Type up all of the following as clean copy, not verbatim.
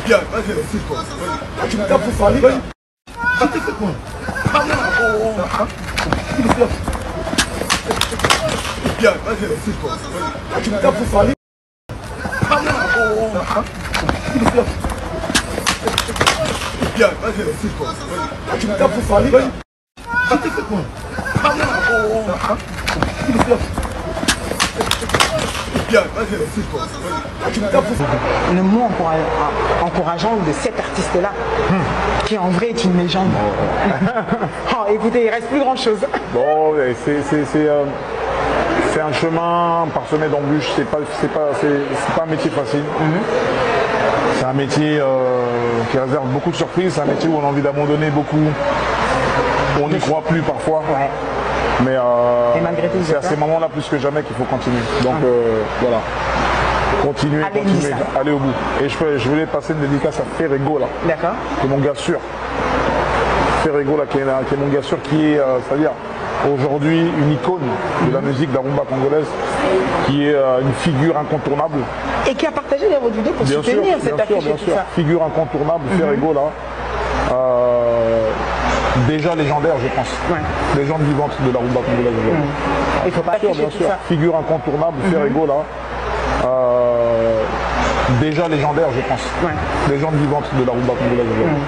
Bien, vas-y, c'est quoi? Tu me tapes pour Fali? Tu t'es fait quoi? Bien, vas-y, c'est quoi? Tu me tapes pour Fali? Bien, vas-y, c'est quoi? Tu me tapes pour Fali? Tu t'es fait quoi? Bien, vas-y, c'est quoi? Tu me tapes pour Fali? Le mot encourageant de cet artiste-là, qui en vrai est une légende. Oh, écoutez, il reste plus grand-chose. Bon, c'est un chemin parsemé d'embûches. C'est pas un métier facile. C'est un métier qui réserve beaucoup de surprises. C'est un métier où on a envie d'abandonner beaucoup. On n'y croit plus parfois. Ouais. Mais c'est à ces moments-là plus que jamais qu'il faut continuer. Donc voilà. Continuer, aller au bout. Et je voulais passer une dédicace à Ferrego là. D'accord. Qui est mon gars sûr. Ferrego là, qui est mon gars sûr, qui est, c'est-à-dire aujourd'hui une icône de la musique de la rumba congolaise, qui est une figure incontournable. Et qui a partagé votre vidéo pour soutenir cette affiche et tout ça. Figure incontournable, Ferrego là. Déjà légendaire, je pense. Ouais. Légende vivante de la rumba congolaise aujourd'hui. Il faut pas afficher tout ça. Figure incontournable, Ferrego là. Déjà légendaire, je pense. Ouais. Légende vivante de la rumba congolaise aujourd'hui.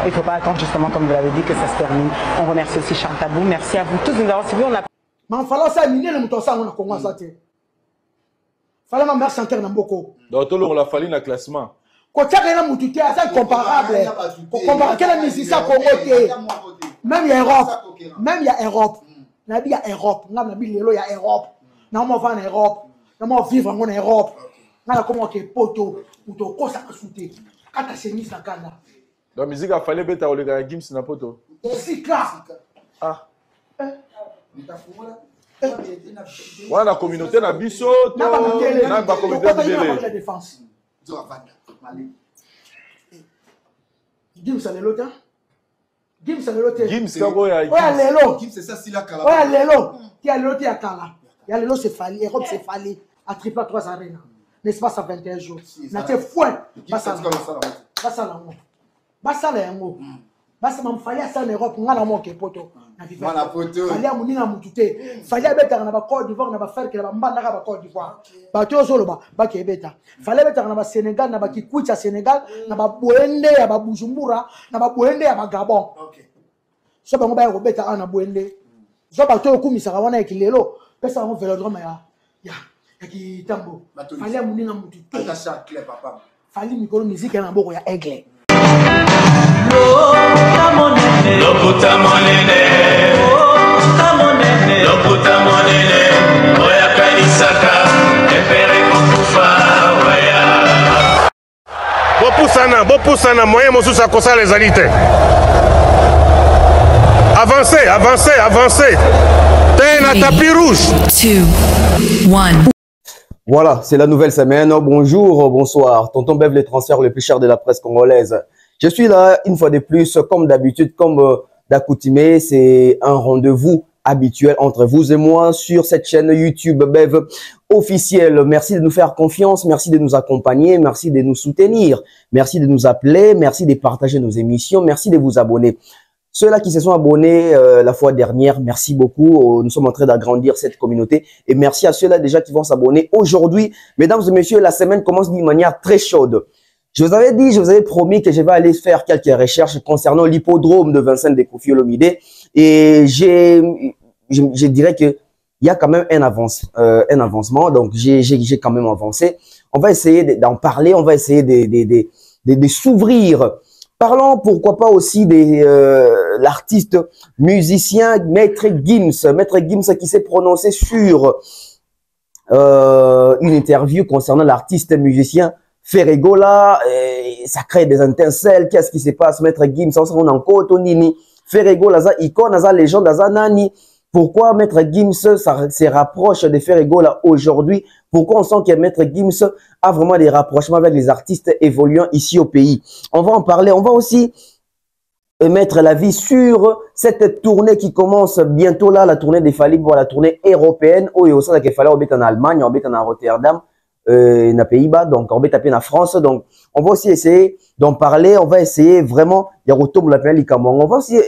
Il ne faut pas attendre justement, comme vous l'avez dit, que ça se termine. On remercie aussi Charles Tabou. Merci à vous tous de nous avoir suivis. Mais il fallait ça, il fallait ma mère chanter dans beaucoup. Donc, on l'a fallu dans le classement. Quand tu as un moutou, c'est comparable. Comparable, quel musicien Congo? Même il y a Europe. Même il y a Europe. Il y a Europe. Il y a Europe. Nous on va en Europe. Nous on vivre en Europe. Nous on comment que poto ou to kosa kasute. Quand tu as mis ça kanda. La musique a fallu bêta au gars Gims na poto. Aussi classe. Ah. Ouais, la communauté na biso, na ba communauté de défense. Gims a l'élo ta. Gims a l'élo ta. Gims kako ya. Ouais, l'élo. Gims c'est ça si la kala. Ouais, l'élo. Qui a l'élo ti a kala. Il y a l'élo c'est fallu, Europe c'est fallu à triple 3 arena. N'est-ce pas ça 21 jours. Na te fouet. Basa la mo. Basa la yango. Basa mam fallait ça en Europe, ngala mo ke poto. Mana poto. Fallait amuninga mutute. Fallait beta na ba Côte d'Ivoire na ba faire que na ba mbanda ka ba Côte d'Ivoire. Ba to solo ba ke beta. Fallait beta na ba Sénégal na ba Kikucha Sénégal, na ba Boende ya ba Bujumbura, na ba Boende ya ba Gabon. OK. So ba ngoba ya beta na Boende. So ba to kumisa ka wana ekilelo, pesa ngo velodrome ya ki tambo. Fallait amuninga mutute. Attacha clé papa. Fallait mikolo musique na boko ya aigle. Loputa monene, loputa monene, oya kanisaka, epere kokufa, oya. Bopusana, moyen mosusa kosa les alités. Avancez. T'es un tapis rouge. 2, 1. Voilà, c'est la nouvelle semaine. Bonjour, bonsoir. Tonton Bev, les transferts les plus chers de la presse congolaise. Je suis là une fois de plus, comme d'habitude, comme d'accoutumé. C'est un rendez-vous habituel entre vous et moi sur cette chaîne YouTube Bev officielle. Merci de nous faire confiance, merci de nous accompagner, merci de nous soutenir, merci de nous appeler, merci de partager nos émissions, merci de vous abonner. Ceux-là qui se sont abonnés la fois dernière, merci beaucoup. Nous sommes en train d'agrandir cette communauté. Et merci à ceux-là déjà qui vont s'abonner aujourd'hui. Mesdames et messieurs, la semaine commence d'une manière très chaude. Je vous avais dit, je vous avais promis que je vais aller faire quelques recherches concernant l'hippodrome de Vincent de Kofi Olomide. Et je dirais que il y a quand même un avancement. Donc, j'ai quand même avancé. On va essayer d'en parler. On va essayer de s'ouvrir. Parlons pourquoi pas aussi de l'artiste musicien Maître Gims. Maître Gims qui s'est prononcé sur une interview concernant l'artiste musicien Ferrego là. Ça crée des étincelles. Qu'est-ce qui se passe, Maître Gims? On en côte, nini. Ferrego là, ça icône, ça légende, ça nani. Pourquoi Maître Gims se rapproche de Ferrego là aujourd'hui? Pourquoi on sent que Maître Gims a vraiment des rapprochements avec les artistes évoluant ici au pays? On va en parler. On va aussi mettre la vie sur cette tournée qui commence bientôt là, la tournée des Fali pour la tournée européenne. Oh, et au sein de Fali, on est en Allemagne, on est en Rotterdam. na Pays-Bas, donc on va taper en France, donc on va aussi essayer d'en parler, on va essayer vraiment, il y a retour la on va aussi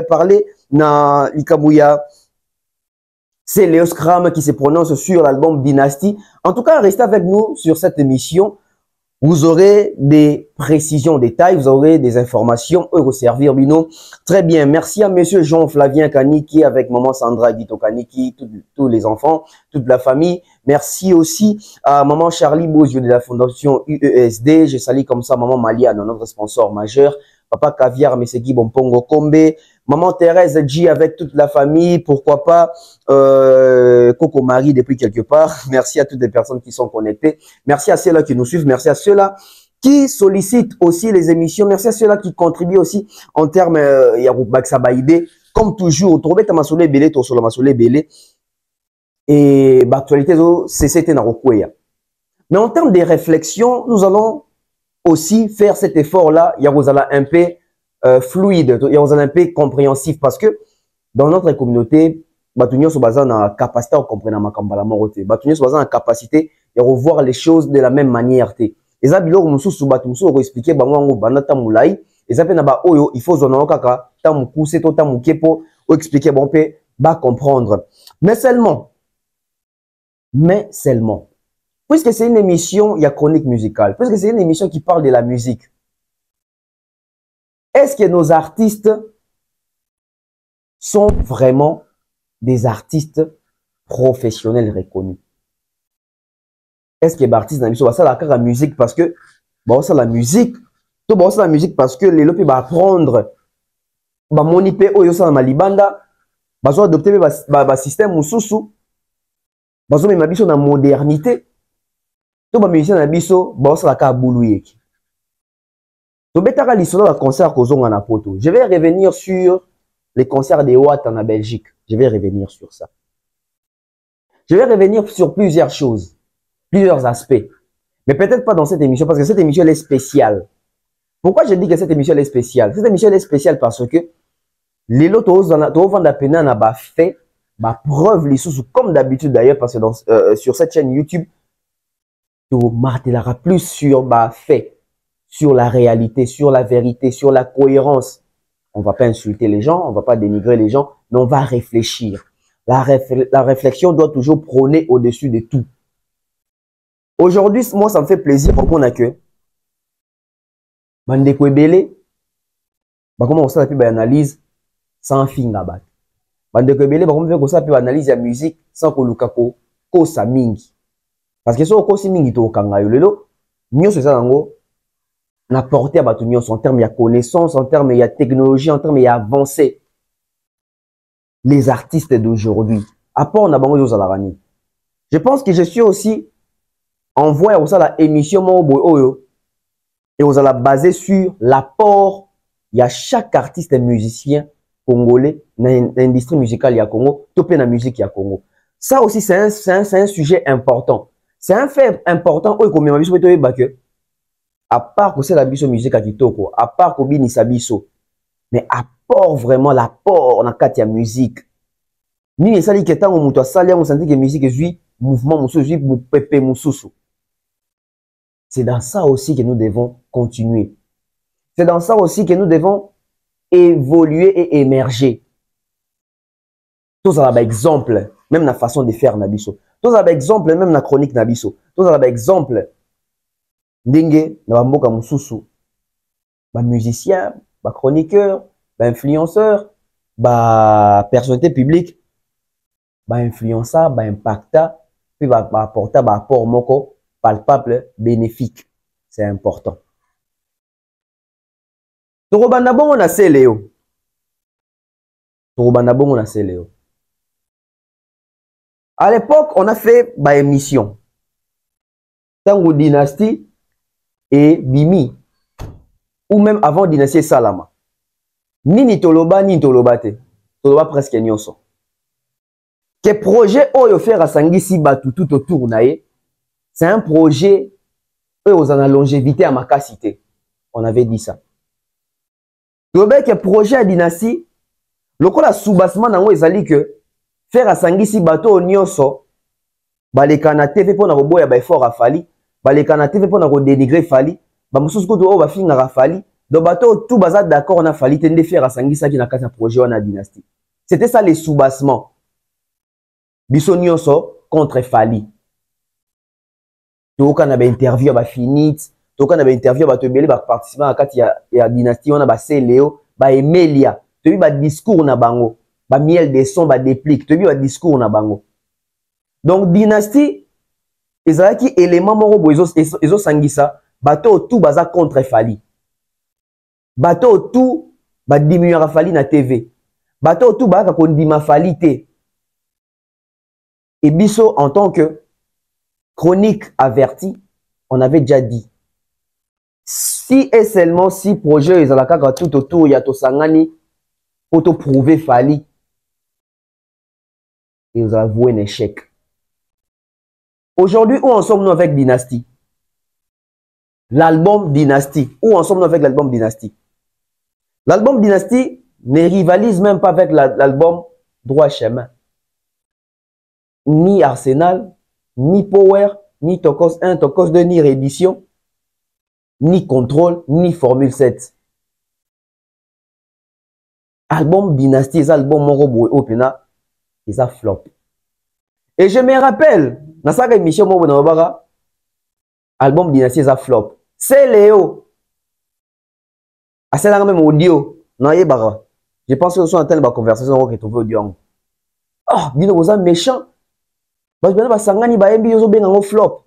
parler na Likamouya, c'est Léo Scram qui se prononce sur l'album Dynasty. En tout cas, restez avec nous sur cette émission. Vous aurez des précisions, des détails, vous aurez des informations au servir Bino. Très bien, merci à monsieur Jean-Flavien Kaniki avec maman Sandra Guito Kaniki, tous les enfants, toute la famille. Merci aussi à maman Charlie Bozio de la fondation UESD. Je salue comme ça maman Malia, notre sponsor majeur. Papa Caviar, Mesegi Bompongo Kombe. Maman Thérèse G avec toute la famille. Pourquoi pas Coco Marie depuis quelque part. Merci à toutes les personnes qui sont connectées. Merci à ceux-là qui nous suivent. Merci à ceux-là qui sollicitent aussi les émissions. Merci à ceux-là qui contribuent aussi en termes Yaroubaksabaïdé. Comme toujours, trouvez ta masoulé belé, ton solo masoulé belé. Et l'actualité, c'était Narokouya. Mais en termes de réflexion, nous allons aussi faire cet effort-là. Yarozala un peu fluide, Yarozala un peu compréhensif parce que dans notre communauté, Batunyo Sobaza a la capacité à comprendre ma kambala morote. Batunyo Sobaza a la capacité de revoir les choses de la même manière. Et ça, bilo musu subatumsu expliquer bango banata mulai. Et ça, oyo il faut zono kaka tamuku seto tamukepo ou expliquer bon pe ba comprendre. Mais seulement, puisque c'est une émission, il y a chronique musicale, puisque c'est une émission qui parle de la musique. Est-ce que nos artistes sont vraiment des artistes professionnels reconnus? Est-ce que les artistes sont la musique parce que la musique, la musique parce que les lopis va apprendre, va moniper au yosa na libanda, va adopter le système mususu, va mettre biso na modernité, tout va musicien na biso, va la ka bouluyeki. To betaka lisolo la concert kozonga na poto. Je vais revenir sur les concerts des Watt en Belgique. Je vais revenir sur ça. Je vais revenir sur plusieurs choses, plusieurs aspects. Mais peut-être pas dans cette émission, parce que cette émission elle est spéciale. Pourquoi je dis que cette émission elle est spéciale? Cette émission elle est spéciale parce que les lotos d'Apena n'a pas fait preuve les sous comme d'habitude d'ailleurs, parce que sur cette chaîne YouTube, tu martelleras plus sur fait, sur la réalité, sur la vérité, sur la cohérence. On ne va pas insulter les gens, on ne va pas dénigrer les gens, mais on va réfléchir. La réflexion doit toujours prôner au-dessus de tout. Aujourd'hui, moi, ça me fait plaisir pour qu'on a que Bandeko Ebele, comment on s'est fait analyse sans fin d'abat. Bandeko Ebele, comment on s'est fait analyse la musique sans que Lukako kosa mingi. Parce que si on kosi mingi to kanga yolelo, mieux c'est ça nango. Na porté à Batunyon en termes de connaissance, en termes de technologie, en termes d'avancée. Les artistes d'aujourd'hui, à part on a bango yosalarani. Je pense que je suis aussi envoyé au la émission Oyo et on la basé sur l'apport il y a chaque artiste et musicien congolais dans l'industrie musicale ya Congo, topé la musique ya Congo. Ça aussi c'est un sujet important. C'est un fait important à part que c'est la biso musique à Kitoko, à part que bini sabiso, mais apport vraiment l'apport dans la musique. Ni les sali ketango muto sali on senti que musique est mouvement mususu mu pepe mususu. C'est dans ça aussi que nous devons continuer. C'est dans ça aussi que nous devons évoluer et émerger. Tous à exemple, même la façon de faire nabiso. Tous à exemple, même la chronique nabiso. Tous à exemple, ndenge na mboka mususu. Ba musicien, ba chroniqueur, ba influenceur, ba personnalité publique, ba influencer, ba impacta, puis ba apporter ba apport moko palpable, bénéfique. C'est important. Torobanda bongo na Séléo. Torobanda bongo na Séléo. À l'époque, on a fait ba émission. Tango Dynasty et Bimi. Ou même avant Dynasty Salama. Ni Toloba, ni Tolobate. Toloba presque nyonso. Que projet oyo faire à Sangisi Batu tout autour nae. C'est un projet aux en longévité à ma cité. On avait dit ça. Le projet à Dynasty, le coup la soubassement nango ezali que faire à Sangisi bateau nyonso baleka na TV pour na roboya ba effort à Fali, baleka na TV pour na dénigrer Fali, ba mususu ko to ba finga Fali, donc bato tout baza d'accord na Fali tende faire asangisa ki na kati na projet wana dynastie. C'était ça les soubassements. Biso nyonso contre Fali. Toka na ba interview ba finite, toka na ba interview ba tebele ba participant na kati ya dynastie wana ba Léo, ba Emelia, tobi ba discours na bango, ba miel des sons ba déplique, tobi ba discours na bango. Donc dynastie ezalaki élément moko bo ezo sangisa bato tout baza contre Fali. Bato tout ba diminuer Fali na TV. Bato tout ba ka kondima Fali te. Et biso en tant que chronique avertie, on avait déjà dit si et seulement si projet ezalaka ka tout autour ya to sangani pour te prouver Fali, et vous avouez un échec. Aujourd'hui, où en sommes-nous avec Dynastie? L'album Dynastie. Où en sommes-nous avec l'album Dynastie? L'album Dynastie ne rivalise même pas avec l'album Droit Chemin. Ni Arsenal, ni Power, ni Tokos 1, Tokos 2, ni Réédition, ni Contrôle, ni Formule 7. Album Dynastie, c'est l'album Morobo Opena, c'est ça flop. Et je me rappelle, dans sa émission, album Dynastie, ça flop. C'est Léo. Ah, c'est la même audio. Non, je pense que ce sont en train de conversation que tu veux audio. Oh, dis-nous, vous êtes méchant. Parce que Sangani ba MB yozo benga ngo flop.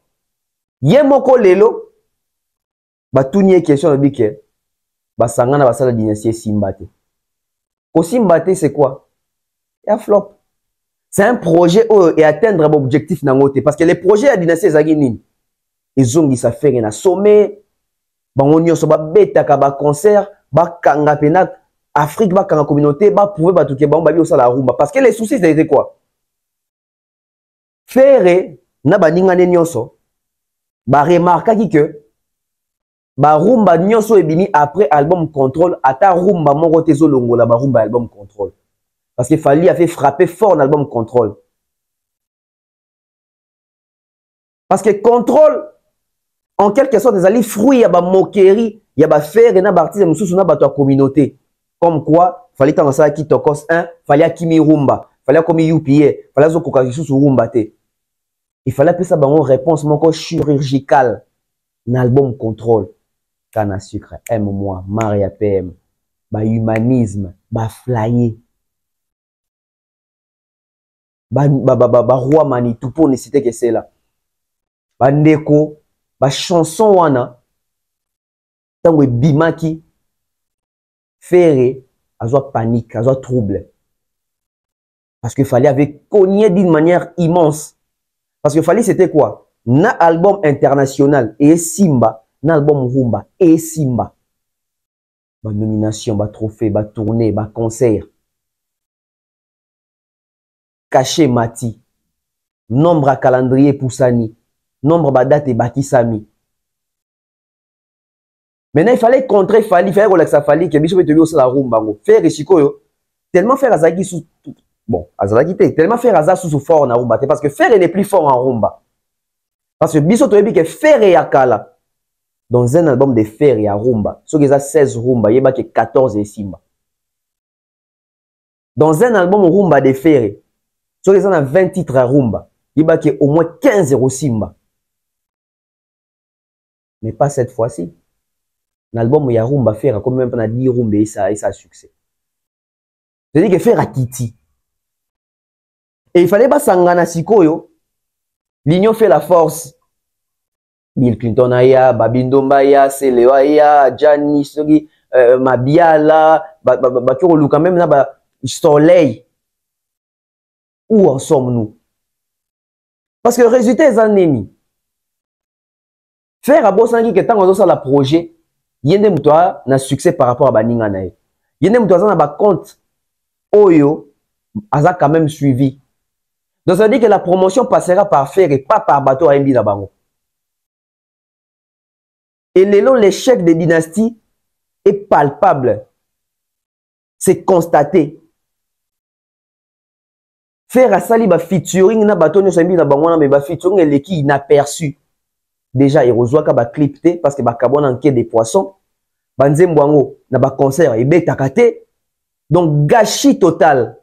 Ye moko lelo ba tuni question de bike. Ba Sangana ba sala Dynastie Simbate. Ko Simbate c'est quoi? Un flop. C'est un projet et atteindre un objectif nangote parce que les projets à Dynastie Zagini ils ont dit ça faire un sommet. Bango nyonso ba beta ka ba concert, ba kanga pena Afrique ba kanga communauté, ba prouver ba tout ke ba bi osala rumba parce que les soucis c'était quoi? Faire na ba ningane nyonso ba remarquaki que ba rumba nyonso ebimi après album Contrôle ata rumba moko tezo longola ba rumba album Contrôle parce que Fali a fait frapper fort l'album Contrôle parce que Contrôle en quelque sorte des alliés fruits ya ba moquerie ya ba faire na ba artiste mususu na ba to communauté comme quoi Fali tanga ça ki Tokos 1 Fali akimi rumba Fali akomi UPA Fali zo koka susu rumba te. Il fallait appeler ça une réponse chirurgicale. Un album Contrôle. Canne à sucre, aime-moi, Maria PM, humanisme, flyer. Roi Manitou pour ne citer que c'est là. Ndeko, chanson wana. Tango bimaki. Ferré, azo panique, azo trouble. Parce qu'il fallait avait cogné d'une manière immense. Parce que Fali c'était quoi? Na album international et Simba, na album rumba et Simba. Ba nomination, ba trophée, ba tournée, ba concert. Caché Mati. Nombre à calendrier Poussani. Nombre ba date et Bakisami. Maintenant il fallait contrer Fali, il fallait relaxer Fali que biso beto aussi la rumba ngo. Faire Chikoyo tellement faire Azaki sous bon, Azaki tellement faire Azaki sous fort na rumba parce que faire n'est plus fort en rumba. Parce que biso to yebi que faire et akala dans un album de faire et rumba, so que ça 16 rumba, yeba que 14 et Simba. Dans un album rumba de faire, so que ça a 20 titres à rumba, yeba que au moins 15 euros Simba. Mais pas cette fois-ci. L'album ya rumba faire comme même pas 10 rumba et ça a succès. C'est-à-dire que faire à Kiti. Et il fallait pas sangana sikoyo. L'union fait la force. Bill Clinton aya, Babindomba ya, Selewa ya, Gianni Sogi, Mabiala, Bakiro Luka même na ba Soleil. Où en sommes-nous? Parce que le résultat est un ennemi. Faire à Bossangi que tant on a la projet, yende mutoa na succès par rapport à Baninga nae. Yende mutoa na ba compte Oyo, aza quand même suivi. Donc ça veut dire que la promotion passera par faire et pas par bateau à Mbi Nabango. Et l'échec des dynasties est palpable. C'est constaté. faire à sali ba featuring na bato nyonso mbi na bango na ba featuring eleki inaperçu. Déjà erozwaka ba clip te parce que ba kabona en quai des poissons. Banzembo yango na ba concert ebetaka te. Donc gâchis total.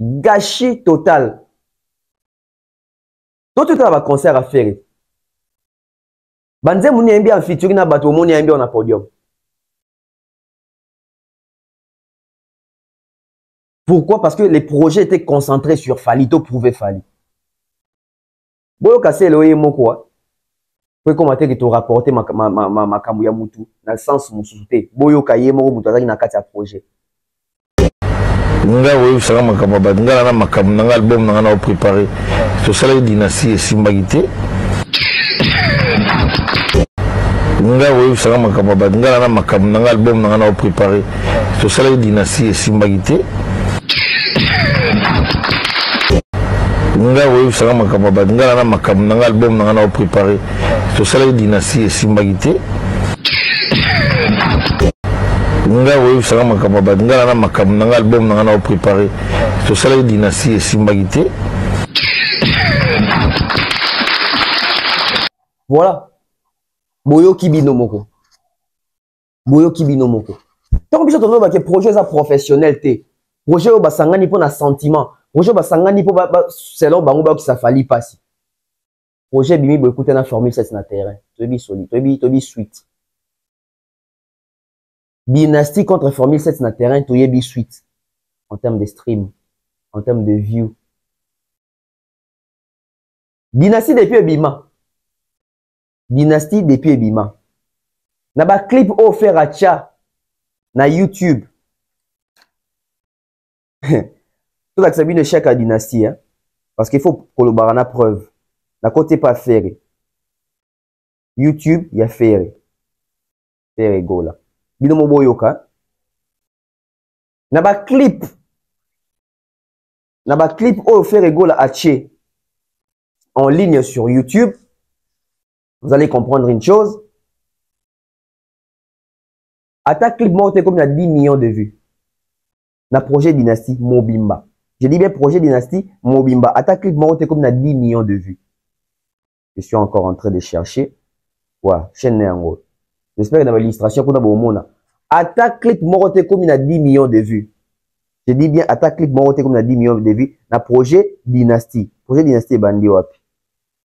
Gâchis total. Tout va concert à faire. Banze mouni yembi en featuring na bato mouni yembi on a podium. Pourquoi? Parce que les projets étaient concentrés sur Fali, to prouver Fali. Boyo kase le mo quoi. Pour commenter que tu rapporter ma kamuya mutu dans le sens musuté. Boyo kaye mo mutu azaki na kati ya projet. Nga oui ça ma kababa nga na makam na album na na préparé to sala dynastie simbagité nga oui ça ma kababa nga na makam na album na na préparé to sala dynastie simbagité nga oui ça ma kababa nga na makam na album na na préparé to sala dynastie simbagité nga oui ça ma kababa nga na makam na album na na préparé to sala dynastie simbagité. Voilà. Boyo kibino moko. Boyo kibino moko. Tant que tu as projet professionnel te. Projet au basangani pour na sentiment. Projet basangani pour selon bango ba qui ça fali passer. Projet bimi bo écouter na formule 7 na terrain. To bi solide, to bi sweet. Dynastie contre Formule 7 na terrain, to yebi suite en termes de stream, en termes de view. Dynastie depuis Ebima. Dynastie depuis Ebima. Na ba clip offert à Tcha na YouTube. Tout ça bien échec à Dynastie hein? Parce qu'il faut collaborer na preuve. Na côté pas faire. YouTube, il y a faire. Faire go là. Bino moboyoka na ba clip au faire rigolo à Tché en ligne sur YouTube. Vous allez comprendre une chose. À ta clip monté comme il y a 10 millions de vues. Na projet Dynastie Mobimba. Je dis bien projet Dynastie Mobimba. À ta clip monté comme il y a 10 millions de vues. Je suis encore en train de chercher. Ouais, chaîne Néango. J'espère que dans l'illustration, qu'on a beau monde. Attaque clip moroté comme il a 10 millions de vues. Je dis bien, attaque clip moroté comme il a 10 millions de vues. Na projet Dynastie. Projet Dynastie est bandi wapi.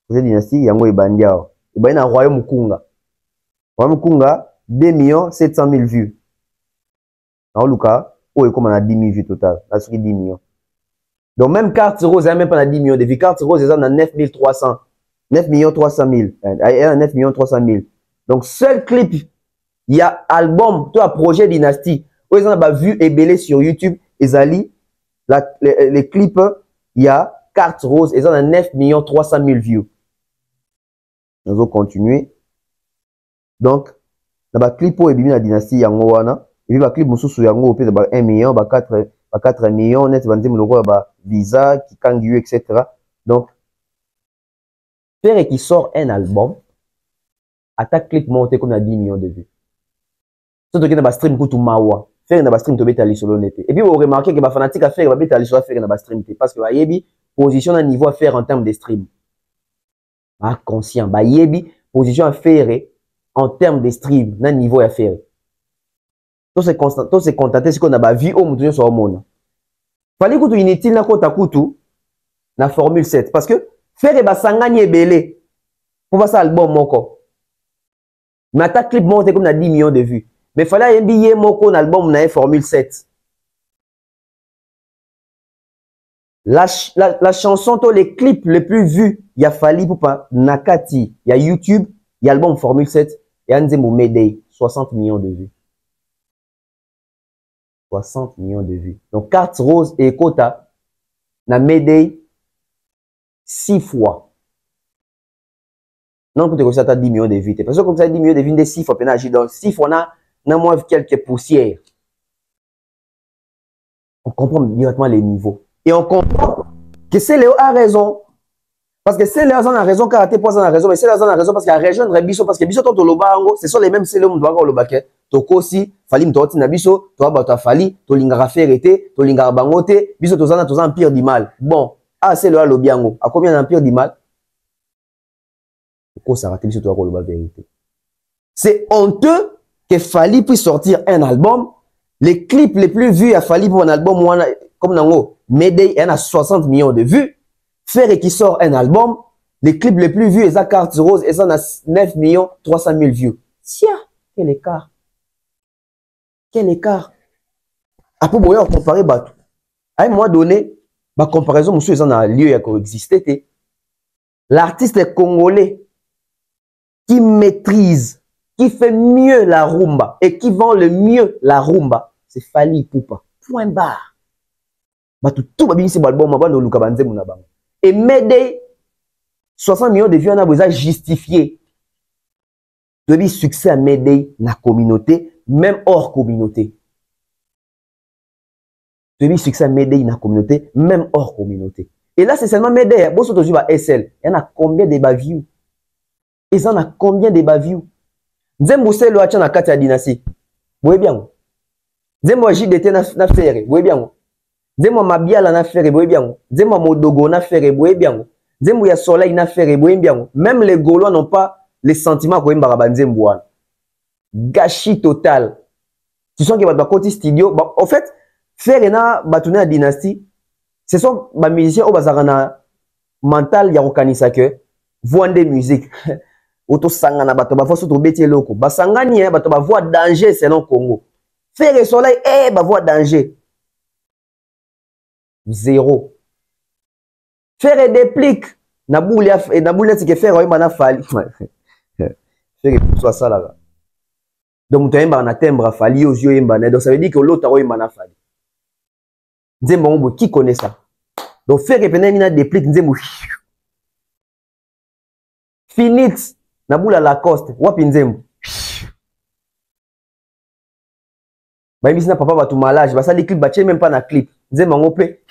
Projet Dynastie, yango est bandi yao. Et ben, na Royaume Kunga. Royaume Kunga, 2 700 000 vues. Na Luka, oh, et comme on a 10 000 vues total. Là, sur 10 millions. Donc, même Carte Rose, elle n'a même pas 10 millions de vues. Carte Rose, elle a 9 300. 9 300 000. Elle a 9 300 000. Donc, seul clip, il y a album, toi, projet Dynastie. Où ils ont vu et belé sur YouTube. Ils allaient, les clips, il y a Carte Rose. Ils ont 9 300 000 views. Nous allons continuer. Donc, dans le clip, il y a la Dynastie Yangowana. Et puis, le clip, il y a 1 million, 4 millions, net, Visa, Kikangu, etc. Donc, faire qui sort un album. Attaque clip monté comme il y a 10 millions de vues. Surtout que dans le stream, tout mawa. Faire dans le stream, tu peux aller sur l'honnête. Et puis, vous remarquez que les fanatiques à faire, ils vont aller sur le stream. Parce que, yebi, position à niveau à faire en termes de stream. Pas conscient. Yebi, position à faire en termes de stream, dans niveau à faire. Tout c'est constant, tout c'est contenté, c'est qu'on a ba vie au mouton sur le monde. Fallait que tu inutile na kota kutu, na Formule 7. Parce que, faire et basangani belé. Pour passer album moko. Mais ta clip monte comme 10 millions de vues. Mais il fallait un billet moko album na Formule 7. La chanson, les clips les plus vus, il y a Fali Poupa, Nakati, il y a YouTube, il y a l'album Formule 7, il y a Nzembo Mayday, 60 millions de vues. 60 millions de vues. Donc, Carte Rose et Kota, na Mayday, 6 fois. Non, quand tu as ça, 10 millions de vues. Parce que comme ça, 10 millions de vues, 6 fois, donc 6 fois, on a moins quelques poussières. On comprend directement les niveaux. Et on comprend que c'est Léo a raison. Parce que c'est Léo a raison, car tu as raison, mais c'est Léo a raison parce qu'il y a raison de Bisso, parce que Bisso, ce sont les mêmes Céléo, on doit avoir le baquet. tokosi fali mtoti na biso to ba to fali to lingara ferete to lingara bangote biso tozana tozana pire du mal. Bon, ah c'est le lobiango. A combien d'empire du mal? Pourquoi ça raté biso to ko la vérité. C'est honteux que Fali puisse sortir un album. Les clips les plus vus à Fali pour un album comme Nango Mayday, il y en a 60 millions de vues. Ferre qui sort un album, les clips les plus vus, et ça carte rose, et ça a 9 300 000 vues. Tiens, quel écart. Quel écart. Après, vous voyez, comparer Batou. À un moment donné, ma comparaison, monsieur, ça a lieu à coexister. L'artiste congolais qui maîtrise, qui fait mieux la rumba et qui vend le mieux la rumba, c'est Fali Ipupa. Point barre. Batou, tout va bien, c'est l'album, et Mayday, 60 millions de vues, on a besoin justifié. De succès à Mayday, la communauté, même hors communauté. De succès à Mayday, la communauté, même hors communauté. Et là, c'est seulement Mayday. Bon, surtout, je vais SL. Il y en a combien de views? Et ça en a combien de views? Nzembo c'est le hachan na kati ya dynastie. Vous voyez bien? Nzembo JDT na faire. Vous voyez bien? Nzembo Mabiala na faire. Vous voyez bien? Nzembo Modogo na faire. Vous voyez bien? Nzembo ya Soleil na faire. Vous voyez bien? Même les Gaulois n'ont pas les sentiments qu'on aime Nzembo. Gâchis total. Tu sens qu'il va dans côté studio. En fait, faire na batouné à dynastie. Ce sont les musiciens au bazarana mental ya okanisa que vendre musique. Auto sangana bato ba foso to beti loko. Ba sangani bato ba voix danger selon Congo. Faire le Soleil ba voix danger. Zéro. Faire des pliques na boule et na boule c'est que faire oyamba na fali. Faire soit ça là. Donc tu oyamba na timbre fali aux yeux oyamba. Donc ça veut dire que l'autre oyamba na fali. Nzembo qui connaît ça? Donc faire que mina des pliques nzembo. Finit na boule à Lacoste wapi nzembo. Ba imisi na papa ba tout malage ba ça les clips ba tche même pas na clip. Nzembo ngopé.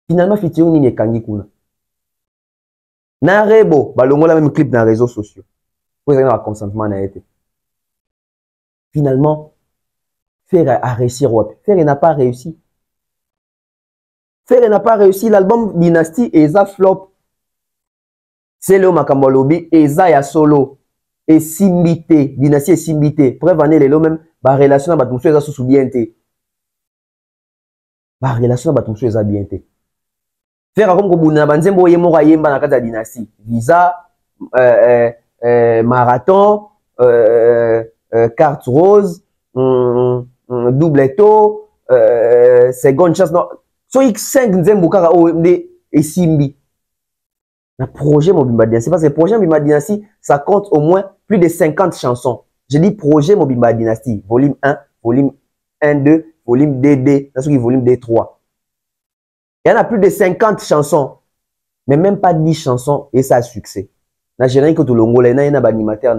Finalement featuring ni ekangi kuna. Na rebo ba longola même clip dans les réseaux sociaux. Pour ça na consentement na été. Finalement Faire a réussi wapi. Faire n'a pas réussi. Faire n'a pas réussi l'album Dynasty et ça flop. C'est le Makambolobi et ça ya solo et Simbité, Dynasty et Simbité. Preuve année les même ba relation ba tout ça sous bienté. Ba relation ba tout ça bienté. Faire comme kobuna banzembo yemora yemba na kata Dynasty. Visa marathon carte rose double taux seconde chance non so x5 nzembo kaka o ndé et Simbi. Un projet Mobimba Dynasty, parce que le projet Mobimba Dynasty, ça compte au moins plus de 50 chansons. Je dis projet Mobimba Dynasty, volume 1, volume 1, 2, volume DD, dans ce qui est volume D3. Il y en a plus de 50 chansons, mais même pas 10 chansons, et ça a succès. Dans général, que tout le monde, il y a un animateur,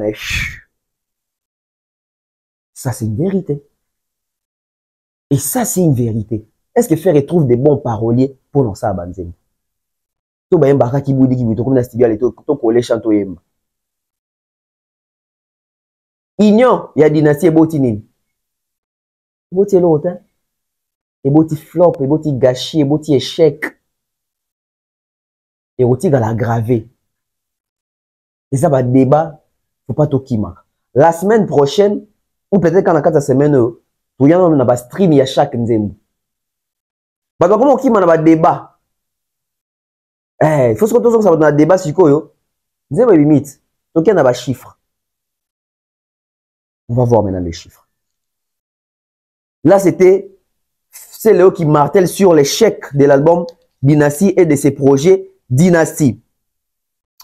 ça c'est une vérité. Et ça c'est une vérité. Est-ce que Ferre trouve des bons paroliers pour lancer à Banzem? To ba yemba ki budi ki bito comme na studio ale to coller chanto yemba. Union ya Dynasty eboti nini? Eboti l'autre. Eboti flop, eboti gâchis, eboti échec. Eboti gala gravé. Et ça va débat, faut pas to kima. La semaine prochaine ou peut-être quand la semaine to yana na ba stream ya chaque nzembo. Ba comment kima na ba débat. Il faut se retrouver ça dans un débat sur quoi vous avez limite. Donc il y a des chiffres. On va voir maintenant les chiffres. Là c'est Léo qui martèle sur l'échec de l'album Dynasty et de ses projets Dynasty.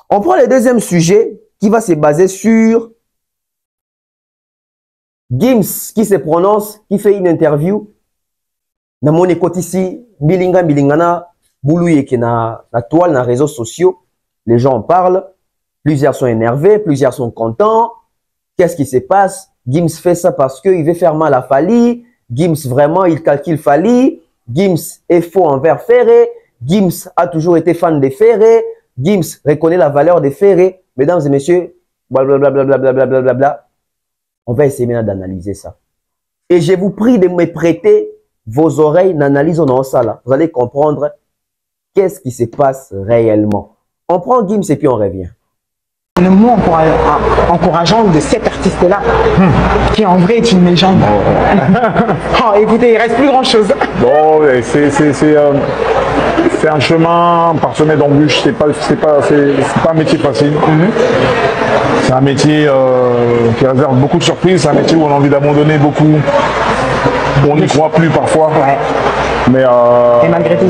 On prend le deuxième sujet qui va se baser sur Gims qui se prononce, qui fait une interview. Dans mon écoute ici, Bilingana. Boulouye qui est na toile, dans les réseaux sociaux, les gens en parlent, plusieurs sont énervés, plusieurs sont contents. Qu'est-ce qui se passe? Gims fait ça parce qu'il veut faire mal à Fali. Gims vraiment, il calcule Fali. Gims est faux envers Ferré. Gims a toujours été fan de Ferré. Gims reconnaît la valeur de Ferré. Mesdames et messieurs, blablabla. On va essayer maintenant d'analyser ça. Et je vous prie de me prêter vos oreilles, n'analysons dans ça là. Vous allez comprendre qu'est-ce qui se passe réellement. On prend Gims et puis on revient. Le mot encourageant de cet artiste-là, qui en vrai est une légende. Oh, écoutez, il reste plus grand-chose. Bon, c'est un chemin parsemé d'embûches. C'est pas un métier facile. C'est un métier qui réserve beaucoup de surprises. C'est un métier où on a envie d'abandonner beaucoup. On n'y croit plus parfois. Ouais. Mais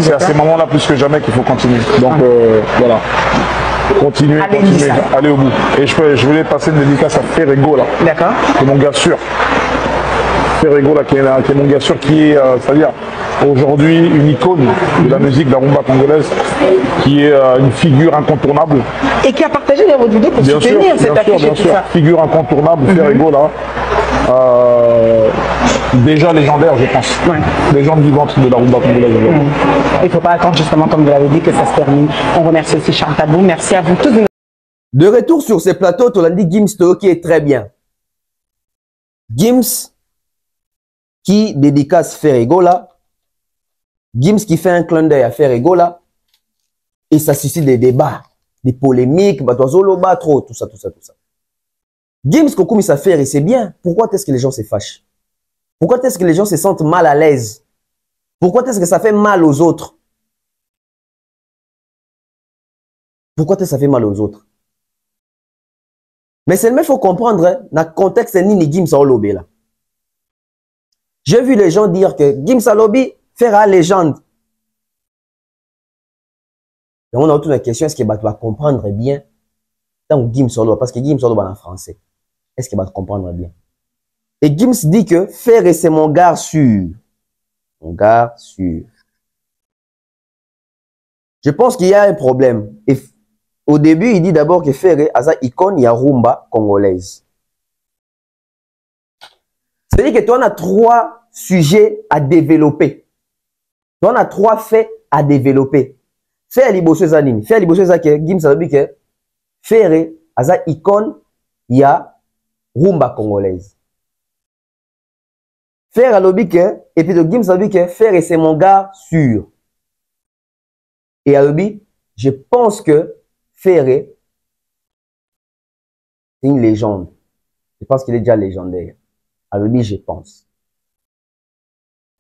c'est à ces moments-là plus que jamais qu'il faut continuer. Donc voilà. Continuez, allez au bout. Et je voulais passer une dédicace à Ferrego là. D'accord. Qui est mon gars sûr. Ferrego là, qui est mon gars sûr, qui est, c'est-à-dire aujourd'hui une icône de la musique de la rumba congolaise, qui est une figure incontournable. Et qui a partagé votre vidéo pour soutenir cette affiche. Bien sûr, figure incontournable, Ferrego là. Déjà légendaire, je pense. Ouais. Légende vivante de la rumba congolaise. Il ne faut pas attendre justement, comme vous l'avez dit, que ça se termine. On remercie aussi Charles Tabou. Merci à vous tous. De retour sur ces plateaux, tu l'as dit, Gims qui est très bien. Gims qui dédicace Ferrego là. Gims qui fait un clin d'œil à Ferrego là. Et ça suscite des débats, des polémiques, trop, tout ça. Gims Kokumi ça fait et c'est bien. Pourquoi est-ce que les gens se fâchent? Pourquoi est-ce que les gens se sentent mal à l'aise? Pourquoi est-ce que ça fait mal aux autres? Pourquoi est-ce que ça fait mal aux autres? Mais seulement il faut comprendre, hein, dans le contexte ni Gims a lobby là. J'ai vu les gens dire que Gims a lobby fera légende. Et on a autour de la question, est-ce que tu vas comprendre bien tant Gims a lobby? Parce que Gims a lobby en français. Est-ce qu'il va te comprendre bien? Et Gims dit que Ferré, c'est mon gars sûr. Mon gars sûr. Je pense qu'il y a un problème. Et au début, il dit d'abord que Ferré a sa icône, il y a rumba congolaise. C'est-à-dire que toi, on a 3 sujets à développer. Toi, on a 3 faits à développer. Ferré liboso zanini. Ferré liboso zanini. Gims a dit que Ferré a sa icône, il y a rumba congolaise. Faire à l'obik, et puis de Gims a dit que faire c'est mon gars sûr. Et à l'obik, je pense que Ferré, c'est une légende. Je pense qu'il est déjà légendaire. À l'obik, je pense.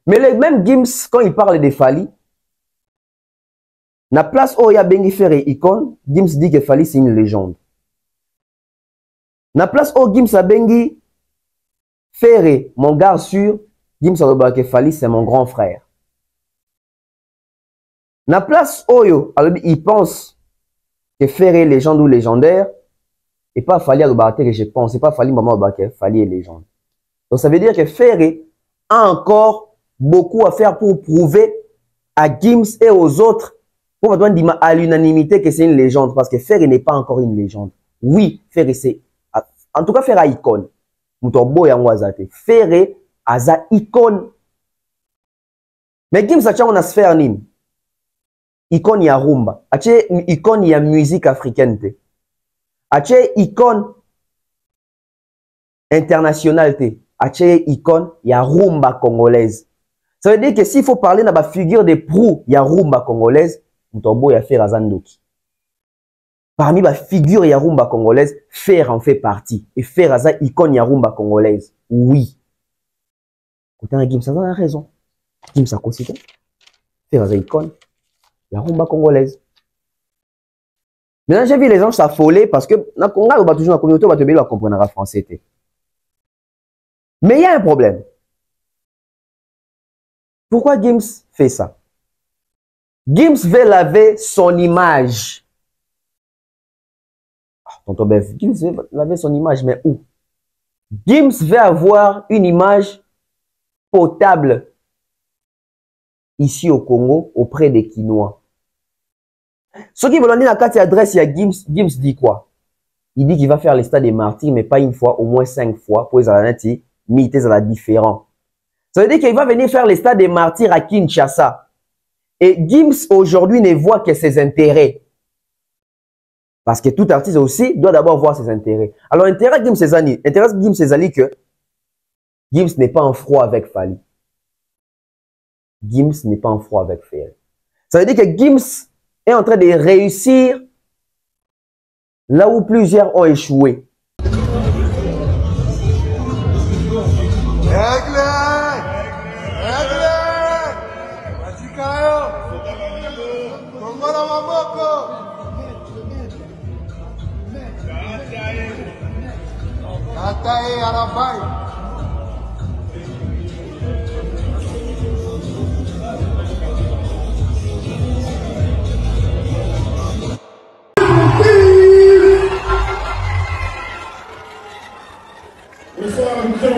Mais le même Gims, quand il parle de Fally, na place où il y a Bengi Ferré icône, Gims dit que Fally c'est une légende. Na place où Gims a Bengi Ferré, mon gars sûr, Gims a dit que Fally c'est mon grand frère. Na place Oyo, il pense que Ferré est légende ou légendaire, et pas Fally à le que je pense, c'est pas Fally maman que Fally est légende. Donc ça veut dire que Ferré a encore beaucoup à faire pour prouver à Gims et aux autres, pour dire à l'unanimité que c'est une légende, parce que Ferré n'est pas encore une légende. Oui, Ferré c'est, en tout cas Ferré icône. Mutobo ya ngwazate. Ferré a za icône. Mais Gims a on a sphère nim. Icône ya rumba. Ache icône ya musique africaine te. Ache icône internationale te. Ache icône ya rumba congolaise. Ça veut dire que s'il faut parler de la figure de proue ya rumba congolaise, Mutobo ya Ferré Zandoki. Parmi les figures Yarumba congolaise, Fer en fait partie. Et Fer a sa icône Yarumba congolaise. Oui. Pourtant, Gims a raison. Gims a considéré. Fer a sa icône Yarumba congolaise. Maintenant, j'ai vu les gens s'affoler parce que dans le Congo, on va toujours dans la communauté, on va te bien comprendre le français. Mais il y a un problème. Pourquoi Gims fait ça? Gims veut laver son image. Tonton Bev, Gims veut laver son image, mais où? Gims veut avoir une image potable ici au Congo, auprès des Quinois. Ceux qui veulent dire la carte adresse, il y a Gims. Gims dit quoi? Il dit qu'il va faire les stades des martyrs, mais pas une fois, au moins 5 fois, pour les Alanati, militer à la différent. Ça veut dire qu'il va venir faire les stades des martyrs à Kinshasa. Et Gims aujourd'hui ne voit que ses intérêts. Parce que tout artiste aussi doit d'abord voir ses intérêts. Alors, intérêt Gims Cezani que Gims n'est pas en froid avec Fally. Gims n'est pas en froid avec Ferré. Ça veut dire que Gims est en train de réussir là où plusieurs ont échoué.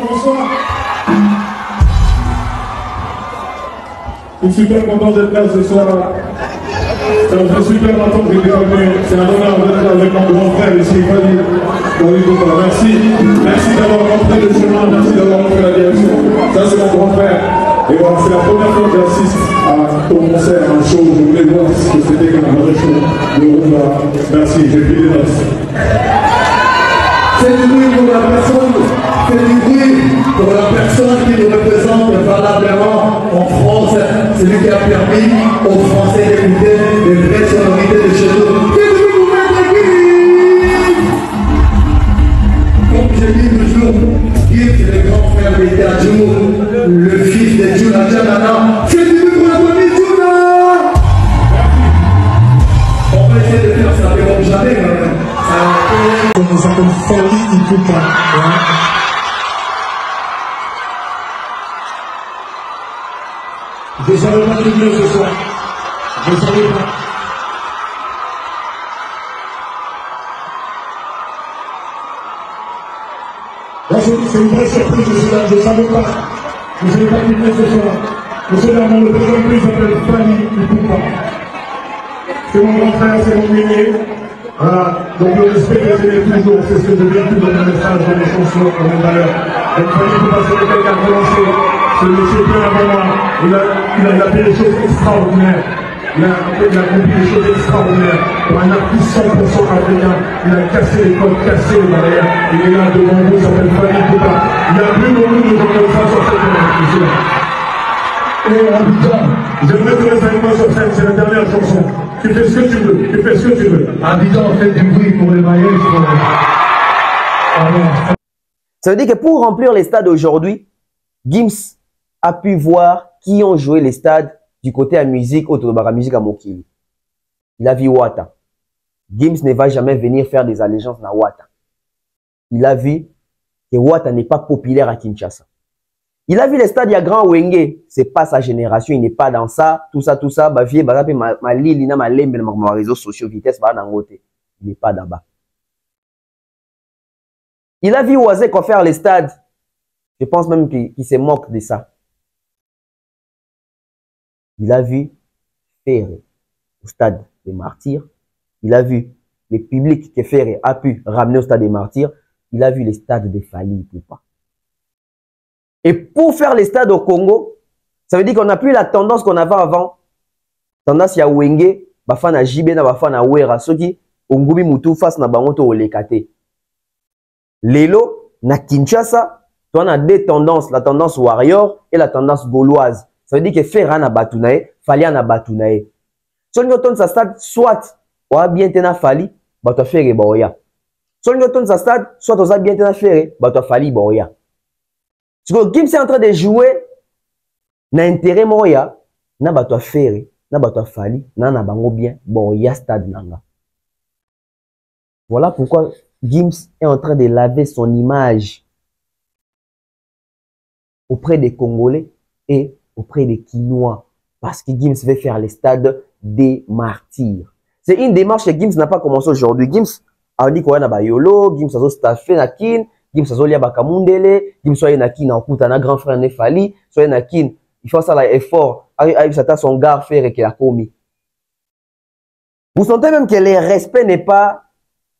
Bonsoir. Je suis super content d'être là ce soir. Ça me fait super longtemps que j'étais venu. C'est un honneur d'être là avec mon grand frère ici, Fally. Merci. Merci d'avoir rentré le chemin, merci d'avoir rentré la direction. Ça, c'est mon grand frère. Et voilà, c'est la première fois que j'assiste à ton concert, à un show. Je voulais voir ce que c'était comme un vrai show. Le Rumba. Merci, j'ai pris des notes. C'est du bruit pour la personne, c'est du bruit pour la personne qui nous représente valablement en France. C'est lui qui a permis aux Français d'écouter les vraies sonorités de chez nous. Comme je dis toujours, Gims c'est le grand frère de Dadju, le fils de Juna Janana. C'est du bruit pour la famille Juna. On va essayer de faire ça, mais bon, jamais quand même. On s'appelle Fally Ipupa. Je ne savais pas qu'il venait ce soir. Je ne savais pas. Là, c'est une vraie surprise, je suis là, je ne savais pas. Je ne savais pas qu'il venait ce soir. Monsieur Lermont, le président plus s'appelle Fally Ipupa. C'est mon grand frère, c'est mon aîné. Voilà, donc le respect est toujours, c'est ce que je viens tout dans le message de mes chansons, comme d'ailleurs. Donc Fally Ipupa, c'est quelqu'un qui a commencé, c'est monsieur bien avant moi, il a fait des choses extraordinaires, il a accompli des choses extraordinaires. Pour un artiste 100% africain, il a cassé les codes, cassé les barrières, il est là devant vous, il s'appelle Fally Ipupa. Il y a plus beaucoup de gens comme ça sur cette émission. Et Abidjan, j'aimerais te laisser avec moi sur scène, c'est la dernière chanson. Tu fais ce que tu veux, tu fais ce que tu veux. Abidjan, fait du bruit pour les maïs. Ça veut dire que pour remplir les stades aujourd'hui, Gims a pu voir qui ont joué les stades du côté à musique, autour de la musique à Mokili. Il a vu Wata. Gims ne va jamais venir faire des allégeances à Wata. Il a vu que Wata n'est pas populaire à Kinshasa. Il a vu les stades, il y a Grand Wenge, c'est pas sa génération, il n'est pas dans ça, tout ça, bah, vie, bah, ma lili, ma lembe, ma réseaux sociaux, vitesse, bah, dans côté. Il n'est pas là-bas. Il a vu Oazek faire les stades. Je pense même qu'il se moque de ça. Il a vu Ferré au stade des Martyrs. Il a vu le public que Ferré a pu ramener au stade des Martyrs. Il a vu les stades de Fally Ipupa. Et pour faire les stades au Congo, ça veut dire qu'on n'a plus la tendance qu'on avait avant. Tendance ya Wenge, bafana Jibe na bafana Wera, soki Ongumi Mutu face na bango to olekate. Lelo na Kinshasa, on a deux tendances, la tendance warrior et la tendance gauloise. Ça veut dire que Ferra na batunae, Fally na batunae. Si on retourne sa stade, soit on a bien tena Fally, bato Ferré boya. Si on retourne sa stade, soit on a bien tena Ferré, bato Fally boya. Parce que Gims est en train de jouer na intérêt moya, na bato Ferré, na bato Fally, na bango bien boya stade nanga. Voilà pourquoi Gims est en train de laver son image auprès des Congolais et auprès des Kinois. Parce que Gims veut faire les stades des martyrs. C'est une démarche que Gims n'a pas commencé aujourd'hui. Gims a dit qu'on a Yolo, Gims a staffé na kin, Gims a lia bakamundele, Gims soit na kin en kuta na grand frère ne Fally, soit na kin, il faut ça l'effort, avec son gars faire qu'il a commis. Vous sentez même que le respect n'est pas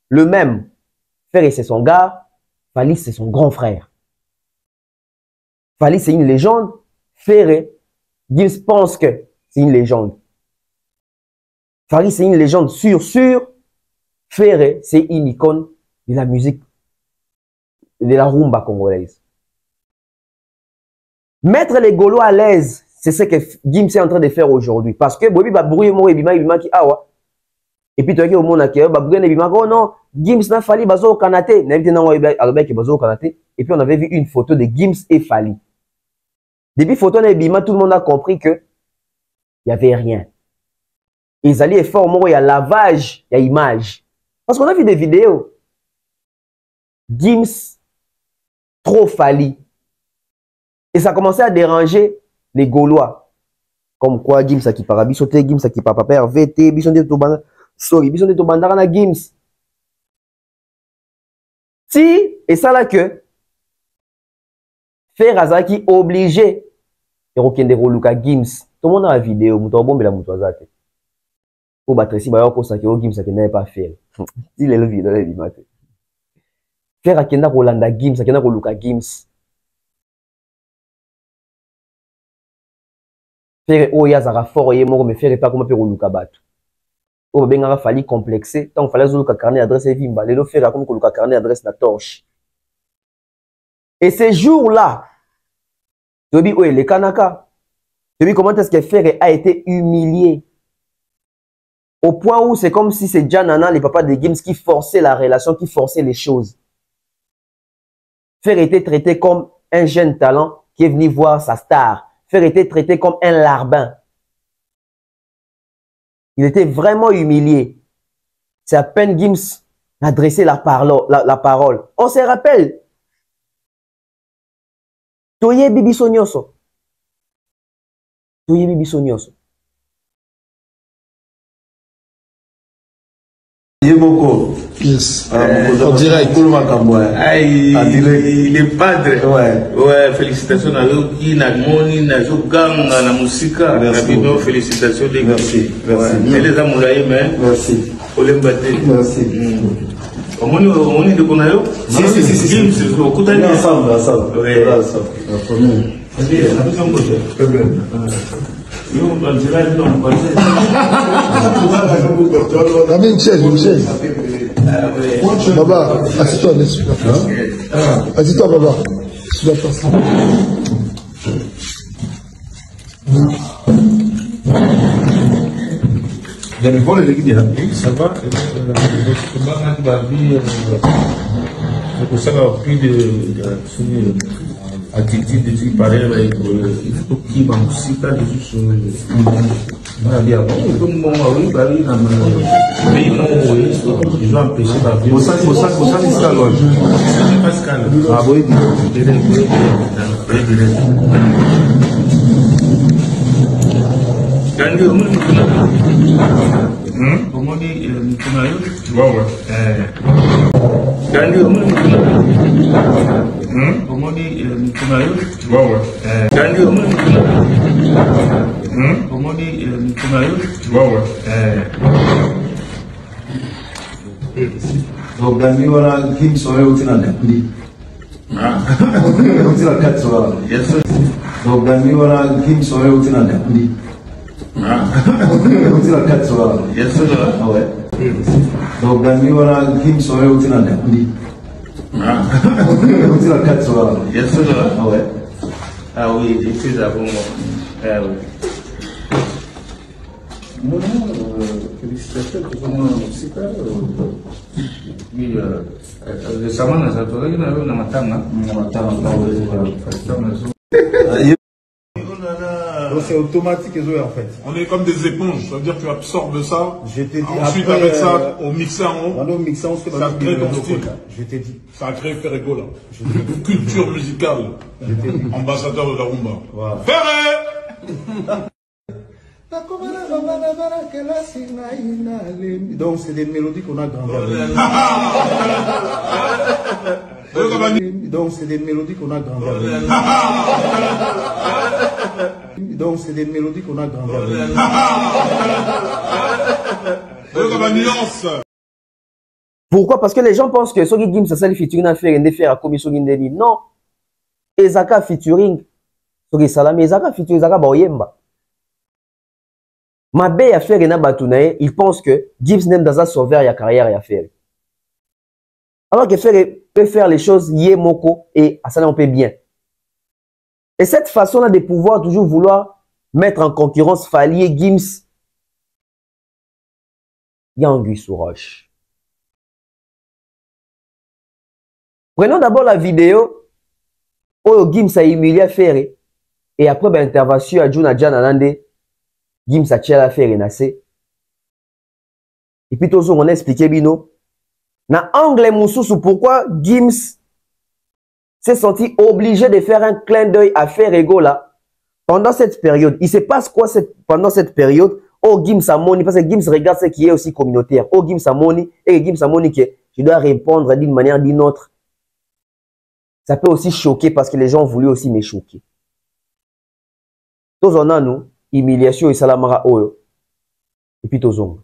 le même. Ferré c'est son gars, Fally c'est son grand frère. Fally c'est une légende, Ferré, Gims pense que c'est une légende. Fally c'est une légende sûr, Ferré c'est une icône de la musique, de la rumba congolaise. Mettre les Gaulois à l'aise, c'est ce que Gims est en train de faire aujourd'hui. Parce que Bobi Babouye Moro Ebima qui awa. Et puis tu as dit au monde que Babouye Ebima oh non, Gims n'a fallu bazo au Kanaté. Et puis on avait vu une photo de Gims et Fali. Depuis la photo d'Ebima, tout le monde a compris que il n'y avait rien. Ils allaient fort, il y a lavage, il y a image. Parce qu'on a vu des vidéos. Gims, trop Fali. Et ça a commencé à déranger les Gaulois. Comme quoi, Gims a qui parabi sauté, Gims a qui papa VT, Bison de Tobanda, sorry, Bison de Tobanda na Gims. Si, et ça là que, faire Azaki obligé, et Rokende Roluka Gims. Tout le monde a la vidéo, Moutou Bombe la Moutou Azaki. Pour battre si, Bayo Kosa Kiro Gims a qui n'avait pas fait. Si les vidéos, les vidéos. Faire Akenda Rolanda Gims, Akenda Roluka Gims. Faire Oya Zara fort, mais faire pas comme faire Roluka Batu. Ou bien il fallait complexer, tant qu'il fallait Zoluka carnet adresse et vimba, les deux faire comme Roluka carnet adresse la torche. Et ces jours-là, tu dis, oui, les Kanaka, tu dis comment est-ce que Ferre a été humilié. Au point où c'est comme si c'est Janana, les papas de Gims, qui forçaient la relation, qui forçaient les choses. Ferre était traité comme un jeune talent qui est venu voir sa star. Ferre était traité comme un larbin. Il était vraiment humilié. C'est à peine Gims a dressé la parole. On se rappelle. Toye Bibi Sonyoso. Toye Bibi Sonyoso. Yes. En direct. Il est padre. Ouais, félicitations à eux qui n'a moni, n'a gang, n'a musika. Félicitations les gars. Merci. Et les amouraïs, mais. Merci. Merci. On est de Konayo? Si. Ensemble. Ouais. Ramène une chaise. Baba, assieds-toi dessus. Assieds-toi, Baba. Sur la place. Vous avez volé les guides, ça va? C'est ça qu'on a pris de attitude de ce pareil, il faut qu'il y ait un musical de ce bien bon, comme bon, oui, Paris, dans le pays, ils ont empêché la vie. Pour ça, c'est ça, loin. C'est pas scandale. Ah oui, comment dit Mikonayo? Ouais. Gandhi, comment dit Mikonayo? Ouais. Gandhi, comment dit Mikonayo? Ouais. Donc, Gandhi, voilà, qui sont au final de donc, Gandhi, voilà, qui sont au final de donc, Gandhi, voilà, qui sont au final de ah oui, c'est ça pour moi. Ah oui. Non, félicitations pour son musical. Oui, récemment, nous avons eu un matin. C'est automatique en fait. On est comme des éponges, ça veut dire que tu absorbes ça. Je t'ai dit. Ensuite, avec ça, au mixeur en haut, ça crée ton style. Je t'ai dit. Ça a créé Ferrego là. Culture musicale. Ambassadeur de la rumba. Voilà. Ferré! Donc c'est des mélodies qu'on a grandi avec. Donc c'est des mélodies qu'on a grandi avec. Donc c'est des mélodies qu'on a grandi avec. Pourquoi? Parce que les gens pensent que Sogi Gims, ça le featuring à faire, et faire à commission d'Indeli. Non. Ezaka featuring. Sogi Salami, Ezaka featuring, Ezaka Baoyemba. Ma belle affaire est Batounae, il pense que Gims n'aime dans un sauveur, il y a carrière et affaire. Alors que peut faire les choses, Yé Moko et Asana on peut bien. Et cette façon-là de pouvoir toujours vouloir mettre en concurrence Fally et Gims, il y a Anguille sous roche. Prenons d'abord la vidéo où Gims a humilié Ferré. Et après l'intervention à Juna Djananande, Gims a tiré Ferré Nassé. Et puis tout on a expliqué bino. Na angle Moussous, pourquoi Gims s'est senti obligé de faire un clin d'œil à Ferrego là pendant cette période. Il se passe quoi pendant cette période? Oh Gims a moni, parce que Gims regarde ce qui est aussi communautaire. Oh Gims a moni, et Gims a moni que je dois répondre d'une manière ou d'une autre. Ça peut aussi choquer parce que les gens ont voulu aussi me choquer. Tous on a nous, humiliation et salamara oyo. Et puis tous on.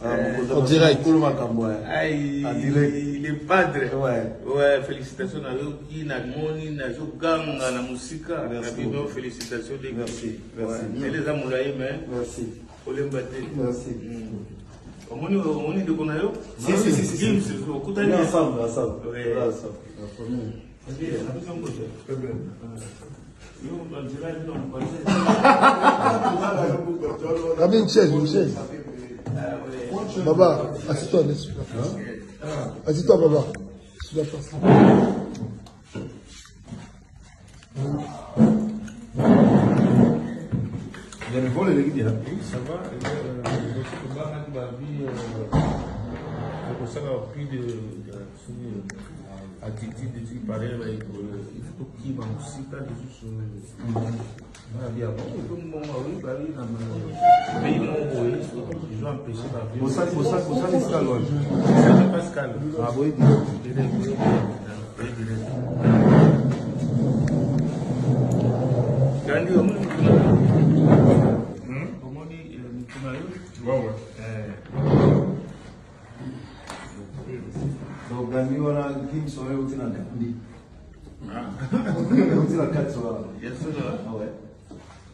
En direct. Il est padre. Ouais, félicitations à eux qui n'a moni, n'a gang, n'a musique. Félicitations. Merci. Et les amouraïs, mais. Merci. Pour les battre. Merci. On est de Konayo? Si. On est ensemble. Ramène une chaise. Baba, assieds-toi, laisse-moi. Assieds-toi, Baba. Sur la place. Il y a le vol et le guide. Oui, ça va. C'est pour ça qu'il y a plus d'attitude de trucs pareils. Il faut qu'il y ait aussi pas de choses. Je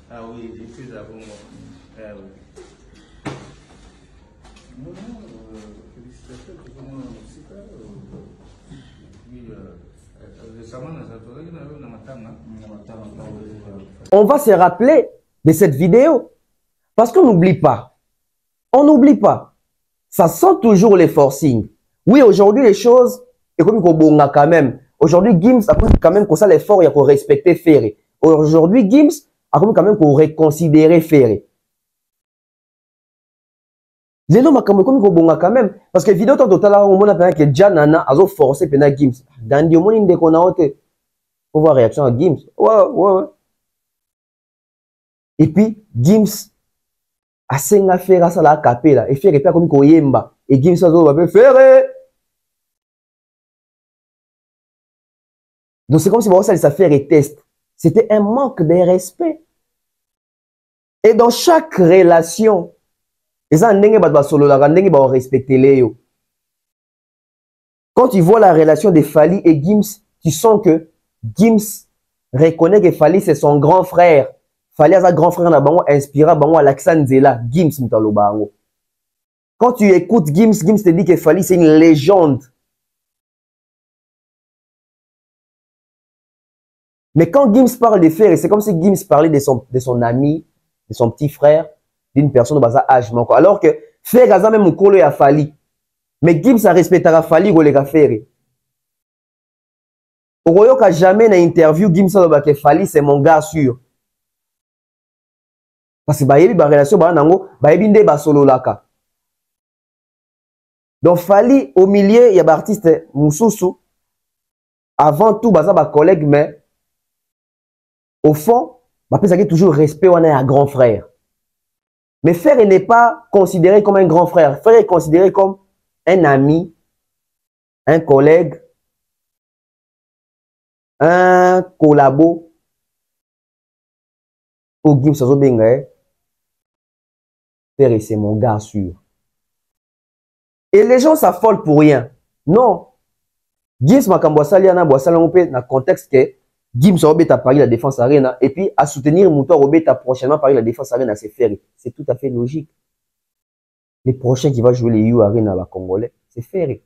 ah oui, il fait ça pour moi. Félicitations pour moi aussi. On va se rappeler de cette vidéo. Parce qu'on n'oublie pas. On n'oublie pas. Ça sent toujours les forcings. Oui, aujourd'hui, les choses, et comme on a quand même. Aujourd'hui, Gims a quand même qu'on ça l'effort, il y a qu'on respecter Ferré. Aujourd'hui, Gims a quand même qu'on reconsidérer Ferré. Les noms comme qu'on quand même. Parce que vidéo total là, on a que Janana a forcé pena Gims. Dans le monde qu'on a ôté. Faut voir réaction à Gims. Ouais. Et puis, Gims a senga Ferré ça la capella. Et Ferré pas comme qu'on yemba. Et Gims a zo Ferré. Donc c'est comme si ça fait un test. C'était un manque de respect. Et dans chaque relation, quand tu vois la relation de Fally et Gims, tu sens que Gims reconnaît que Fally c'est son grand frère. Fally a un grand frère inspiré à l'accent Zela. Gims mtalobango. Quand tu écoutes Gims te dit que Fally c'est une légende. Mais quand Gims parle de Ferré, c'est comme si Gims parlait de son ami, de son petit frère, d'une personne de bas âge. Alors que Ferré a même un collègue à Fally. Mais Gims a respecté Fally ou les Ferré. Au royaume n'a jamais dans interview Gims a dit que Fally c'est mon gars sûr. Parce que il y a une relation il y a solo laka. Donc Fally au milieu il y a l'artiste Moussous. Avant tout baza ba collègue mais au fond, il y a toujours respect à un grand frère. Mais Ferré n'est pas considéré comme un grand frère. Ferré est considéré comme un ami, un collègue, un collabo. Au Gims Sazo Benga, Ferré c'est mon gars sûr. Et les gens s'affolent pour rien. Non. Gims Makambouassali Ana Boissala dans le contexte que Gims a parlé de la défense arena et puis à soutenir Moutor Robeta prochainement parler de la défense arena, c'est Ferré. C'est tout à fait logique. Les prochains qui vont jouer les U Arena à Congolais, c'est Ferré.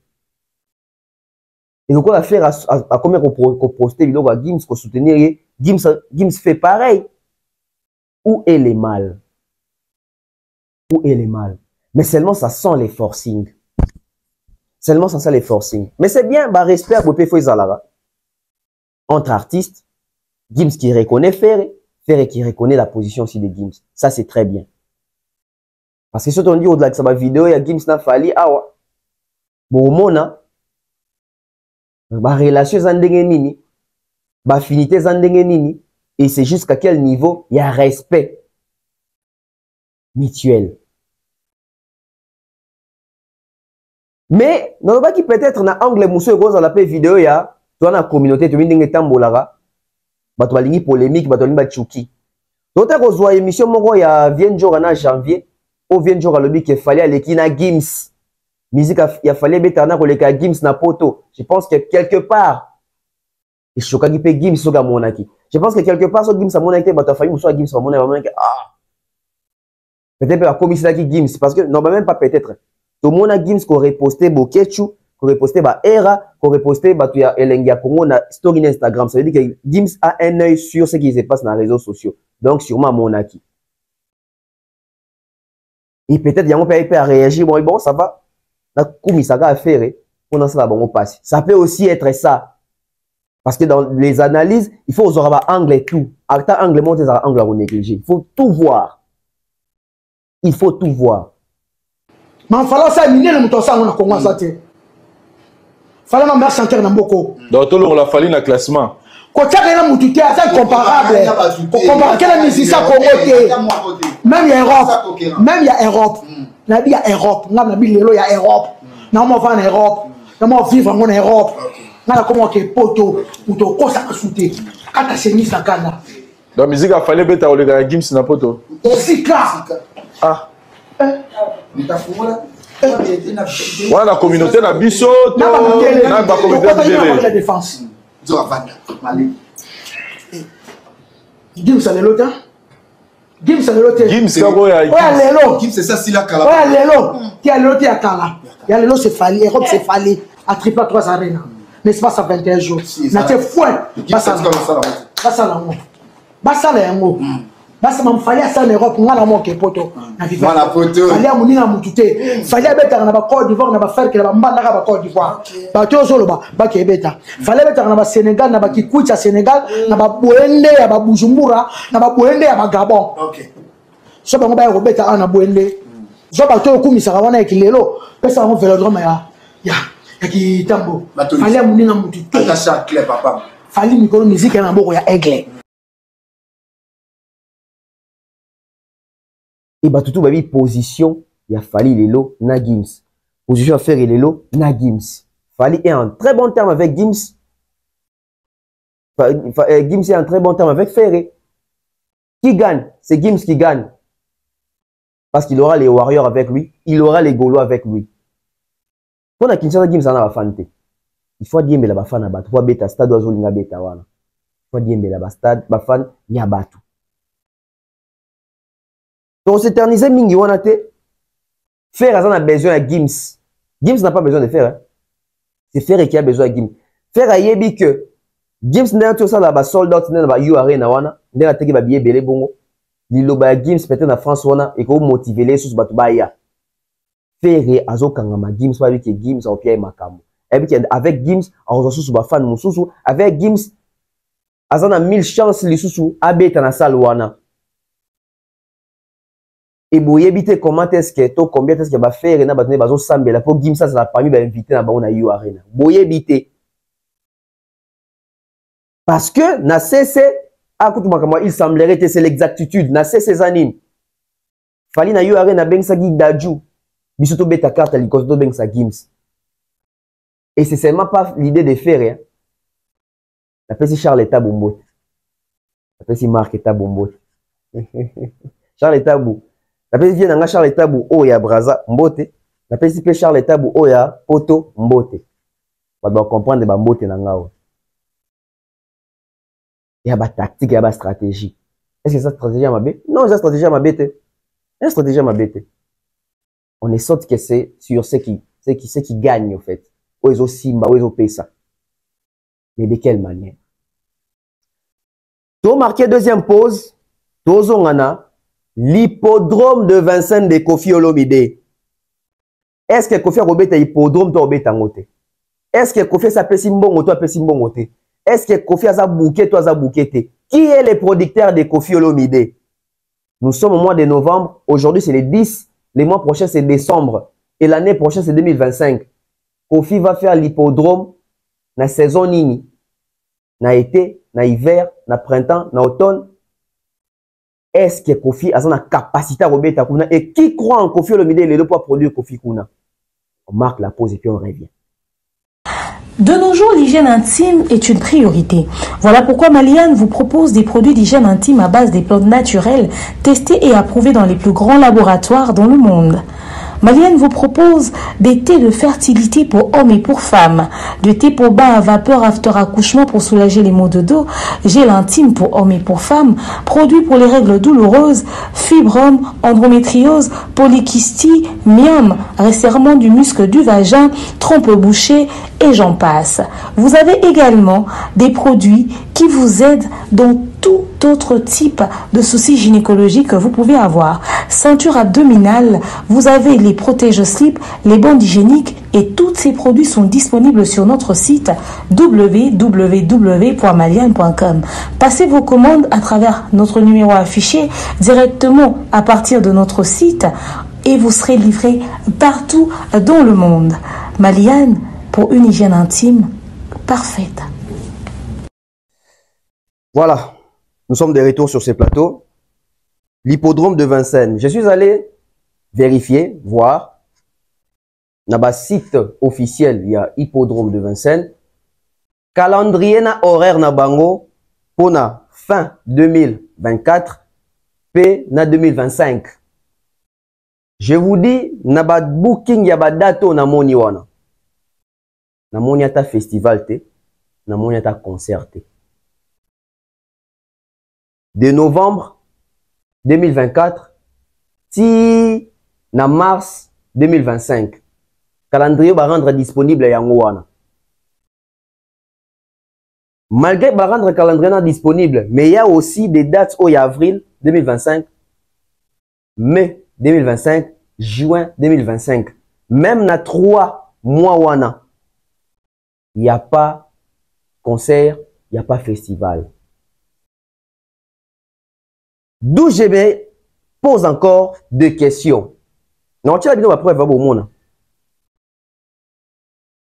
Et donc, on a fait à combien qu'on postait vidéo à Gims, qu'on soutenir Gims fait pareil. Où est le mal? Où est le mal? Mais seulement ça sent les forcings. Seulement ça sent les forcings. Mais c'est bien, bah, respect à Bopé Foizalara. Entre artistes, Gims qui reconnaît Ferré, Ferré qui reconnaît la position aussi de Gims. Ça, c'est très bien. Parce que si on dit au-delà de sa vidéo, il y a Gims n'a fallu, ah ouais. Bon, mona, bah, relation zandenge nini, bah, affinité zandenge nini, et c'est jusqu'à quel niveau il y a respect mutuel. Mais, non, pas qui peut-être na angle moussou rose à la paix vidéo, il y a, toi, la communauté, tu viens de tambolara, bah, tu vas ligner polémique, bah, tu vas tchouki. Donc, tu as reçu émission, mon il y a vient jour en janvier, ou vient jour à l'objet qu'il fallait aller qui na Gims. Musique, il a fallu mettre en a Gims na poto. Je pense que quelque part, et je suis choqué que Gims soit monaki. Je pense que quelque part, soit Gims a monaki, bah, tu as failli, ou soit Gims a monaki, ah. Peut-être la commission qui Gims, parce que, non, même pas peut-être. Tout le monde a Gims qui aurait posté Bokechu, qui aurait posté Era, qui aurait posté Elengia Congo na story Instagram. Ça veut dire que Gims a un œil sur ce qui se passe dans les réseaux sociaux. Donc, sûrement monaki. Et peut-être, il y a un peu à réagir, bon, ça va. La commissaire a fait, on en sait bon passe. Ça peut aussi être ça. Parce que dans les analyses, il faut avoir angle et tout. Acta angle monte, angle à négliger. Il faut tout voir. Il faut tout voir. Mais il fallait ça, il y a un peu ça, on a ça. Il fallait même chanter dans beaucoup. Donc, tout le monde a fallu dans le classement. Quand tu as un peu c'est comparable. Comparable, quelle musique ça Congo? Même il y a Europe. Même il y a Europe. Il y a Europe. Il y a Europe. Non, on va en Europe. Non, on vivre en Europe. On a comment que poto ou to cosa que souté. Quand tu as mis ça kana. La musique a fallu mettre au gars Gims na poto. Aussi clair. Ah. Voilà la communauté na biso na ba communauté de la défense. Gims a l'élo Gims a l'élo Gims kako ya l'élo Gims c'est ça si la kala. Ouais l'élo qui a l'élo qui a kala. Il y a l'élo c'est fallu Europe c'est fallu à triple 3 arena. N'est-ce pas ça 21 jours. Na te fouet. Basa la mo. Basa la mo. Basa mam fallait ça en Europe ngala mo ke poto. Na viva. Voilà poto. Fallait amunina mutute. Fallait beta na ba Côte d'Ivoire na ba faire que na ba mbanda ka ba Côte d'Ivoire. Ba to solo ba ke beta. Fallait beta na ba Sénégal na ba Kikucha Sénégal na ba Boende ya ba Bujumbura na ba Boende ya ba Gabon. OK. So ba ngba robeta ana Boende. So ba to kumisa wana ekilelo. Pesa ngo velodrome ya qui tambo. Fallait amunina mutute. Attacha clair papa. Fallait micro musique na boko ya aigle. Et bah tout baby position, il a fallu Lelo na Gims. Position à faire Lelo na Gims. Fali est en très bon terme avec Gims. Gims est en très bon terme avec Ferré. Qui gagne? C'est Gims qui gagne. Parce qu'il aura les Warriors avec lui, il aura les Gaulois avec lui. Pour la Kinshasa Gims en a fanté. Il faut dire mais la bafana bat, faut beta stade oiseau linga beta wana. Il faut dire mais la stade bafan ya batu. Donc, s'éterniser mingi wana te. Faire a besoin de Gims. Gims n'a pas besoin de faire. Hein. C'est Ferré qui a besoin de Gims. Faire a yebi que Gims n'a pas besoin de sold out n'a pas eu arena wana. N'a pas besoin de belé bongo. Lilo ba Gims peut-être na France wana et ko motiver les sous batu baya. Ferré azo kangama Gims pas que Gims au pied makambo. Et puis avec Gims on reçoit sous ba fan mususu avec Gims azana 1000 chances les sous abeta na salle wana. Et vous éviter comment est-ce que to combien est-ce que va faire na batone bazo sambela pour Gims ça l'a permis ba inviter na ba on a eu arena. Vous éviter parce que na cessé à coup il semblerait que c'est l'exactitude na cessé anime. Fali na eu arena ben sa gig daju. Bisoto beta carte li kosto ben sa Gims. Et c'est seulement pas l'idée de faire hein. La petit Charles Tabombo. La petit Marc Tabombo. Charles Tabou. La petite vient dans Charles Tabou o ya Braza mbote. La petite Charles Tabou o ya Poto mbote. On doit comprendre ba mbote na ngao. Il y a ba tactique, il y a ba stratégie. Est-ce que ça stratégie à ma bête? Non, ça stratégie à ma bête. C'est stratégie à ma bête. On est sorti que c'est sur ceux qui gagnent en fait. Ou ils ont Simba, ou ils ont Pesa. Mais de quelle manière? To marqué deuxième pause, tozongana, l'hippodrome de Vincennes de Kofi Olomide. Est-ce que Kofi a robé hippodrome to robé tangote? Est-ce que Kofi s'appelle Simbongo to appelle Simbongo? Est-ce que Kofi a bouquet to a bouquet? Qui est le producteur de Kofi Olomide? Nous sommes au mois de novembre, aujourd'hui c'est le 10, le mois prochain c'est décembre et l'année prochaine c'est 2025. Kofi va faire l'hippodrome na saison nini, na été, na hiver, na printemps, na automne. Est-ce que Kofi a la capacité à robéta kuna? Et qui croit en Kofi Olomide le pour produire Kofi kuna? On marque la pause et puis on revient. De nos jours, l'hygiène intime est une priorité. Voilà pourquoi Maliane vous propose des produits d'hygiène intime à base des plantes naturelles testés et approuvés dans les plus grands laboratoires dans le monde. Maliane vous propose des thés de fertilité pour hommes et pour femmes, de thé pour bain à vapeur after accouchement pour soulager les maux de dos, gel intime pour hommes et pour femmes, produits pour les règles douloureuses, fibrome, endométriose, polykystie, myome, resserrement du muscle du vagin, trompe bouchée et j'en passe. Vous avez également des produits qui vous aident dans tout autre type de soucis gynécologiques que vous pouvez avoir. Ceinture abdominale, vous avez les protège-slip, les bandes hygiéniques et tous ces produits sont disponibles sur notre site www.maliane.com. Passez vos commandes à travers notre numéro affiché directement à partir de notre site et vous serez livré partout dans le monde. Maliane, pour une hygiène intime parfaite. Voilà. Nous sommes de retour sur ces plateaux. L'hippodrome de Vincennes. Je suis allé vérifier, voir. Dans le site officiel, il y a hippodrome de Vincennes. Calendrier na horaire na bango pour na fin 2024 et na 2025. Je vous dis, na ba booking ya ba dato na moni wana. Na moni ata festival te, na moni ata concert te. De novembre 2024 si na mars 2025 calendrier va rendre disponible yango wana. Malgré va rendre calendrier disponible, mais il y a aussi des dates au avril 2025, mai 2025, juin 2025. Même na 3 mois wana, il n'y a pas concert, il n'y a pas festival. D'où je me pose encore deux questions. Non, tu as dit après va au monde.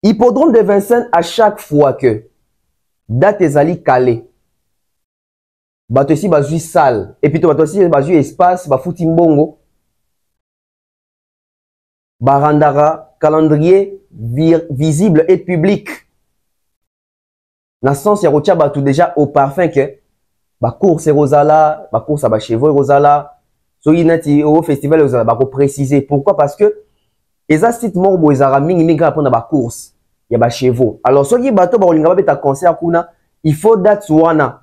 Hippodrome de Vincennes, à chaque fois que date ezali calé, bato ici bazui salle et puis bato ici bazui espace, ba fouti mbongo, barandara calendrier visible et public. Dans le sens, il y a tout déjà au parfum que ba course Rosala, ba course à ba chevaux Rosala, so inati au festival Rosala, ba ko préciser pourquoi parce que les sites morbo ezara mingi pour ba course, il y a ba chevaux. Alors so qui bato ba olinga ba beta concert kuna, il faut date wana.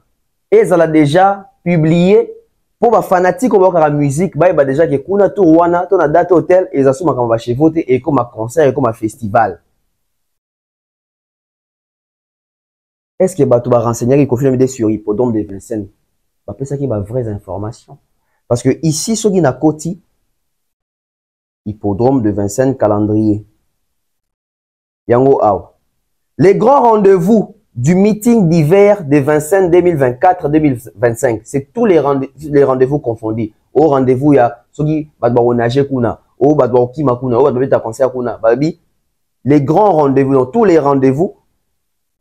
Ezala déjà publié pour ba fanatique au ba musique, ba déjà que kuna to wana to na date hôtel ezasuma comme ba chevaux et comme un concert et comme un festival. Est-ce que tu vas renseigner qu'il confirme des sur hippodrome de Vincennes? Après ça, qui va vraies informations. Parce que ici, ce qui n'a côté, hippodrome de Vincennes calendrier. Yango Aou. Les grands rendez-vous du meeting d'hiver de Vincennes 2024-2025. C'est tous les rendez-vous confondus. Au rendez-vous, il y a ceux qui vont nager kuna, au badwa kima kuna, au badwa ta concert kuna. Babi, les grands rendez-vous, donc tous les rendez-vous.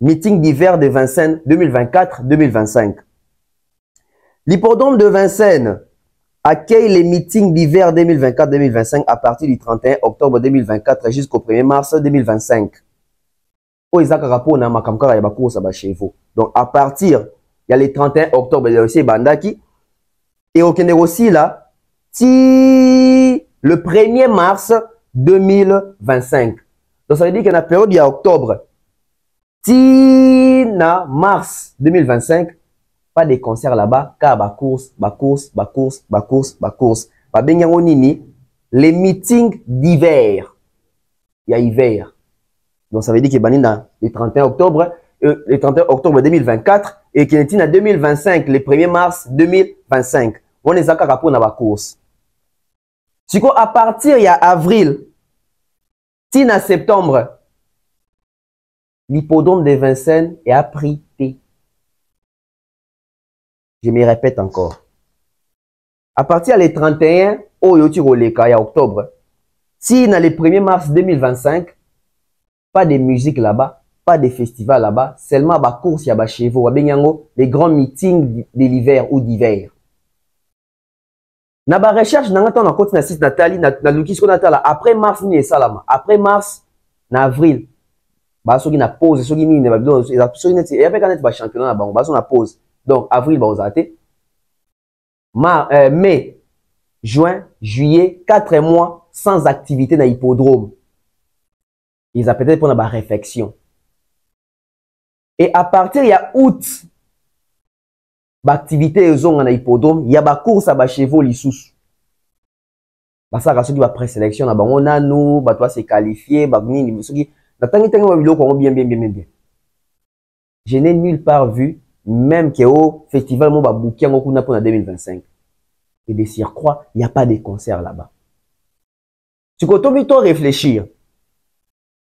Meeting d'hiver de Vincennes 2024-2025. L'hippodrome de Vincennes accueille les meetings d'hiver 2024-2025 à partir du 31 octobre 2024 jusqu'au 1er mars 2025. Donc à partir, il y a les 31 octobre, il y a aussi Bandaki. Et au Kenya aussi là, le 1er mars 2025. Donc ça veut dire qu'il y a une période, il y a octobre. Tina mars 2025, pas de concert là-bas, car ba course. Les meetings d'hiver. Il y a hiver. Donc ça veut dire qu'il y a le 31 octobre 2024 et qui est en 2025, le 1er mars 2025. On est à pour la course. Si à partir de avril, à septembre, l'hippodrome de Vincennes est à prix T. Je me répète encore. À partir du 31, au octobre, si dans le 1er mars 2025, pas de musique là-bas, pas de festival là-bas, seulement la course, il y a chez vous, les grands meetings de l'hiver ou d'hiver. Na ba recherche na ngata na côté na site Nathalie na Lukis Natala après mars ni salama après mars na avril ba soki na pause soki ni ne ba bido soki net et avec net ba championnat na bango ba so na pause donc avril ba ozate mai juin juillet 4 mois sans activité na hippodrome ils appellent pour na ba réflexion et à partir il y a août activité ezonga na hippodrome il y a ba course à ba chevaux lisusu basa ka soki ba présélection na bango nanu ba toi se qualifier ba nini soki na tangi ba biloko bien je n'ai nulle part vu même que au festival mo ba bouki ngo kuna pour 2025 et de surcroît il y a pas de concert là-bas tu koto vito réfléchir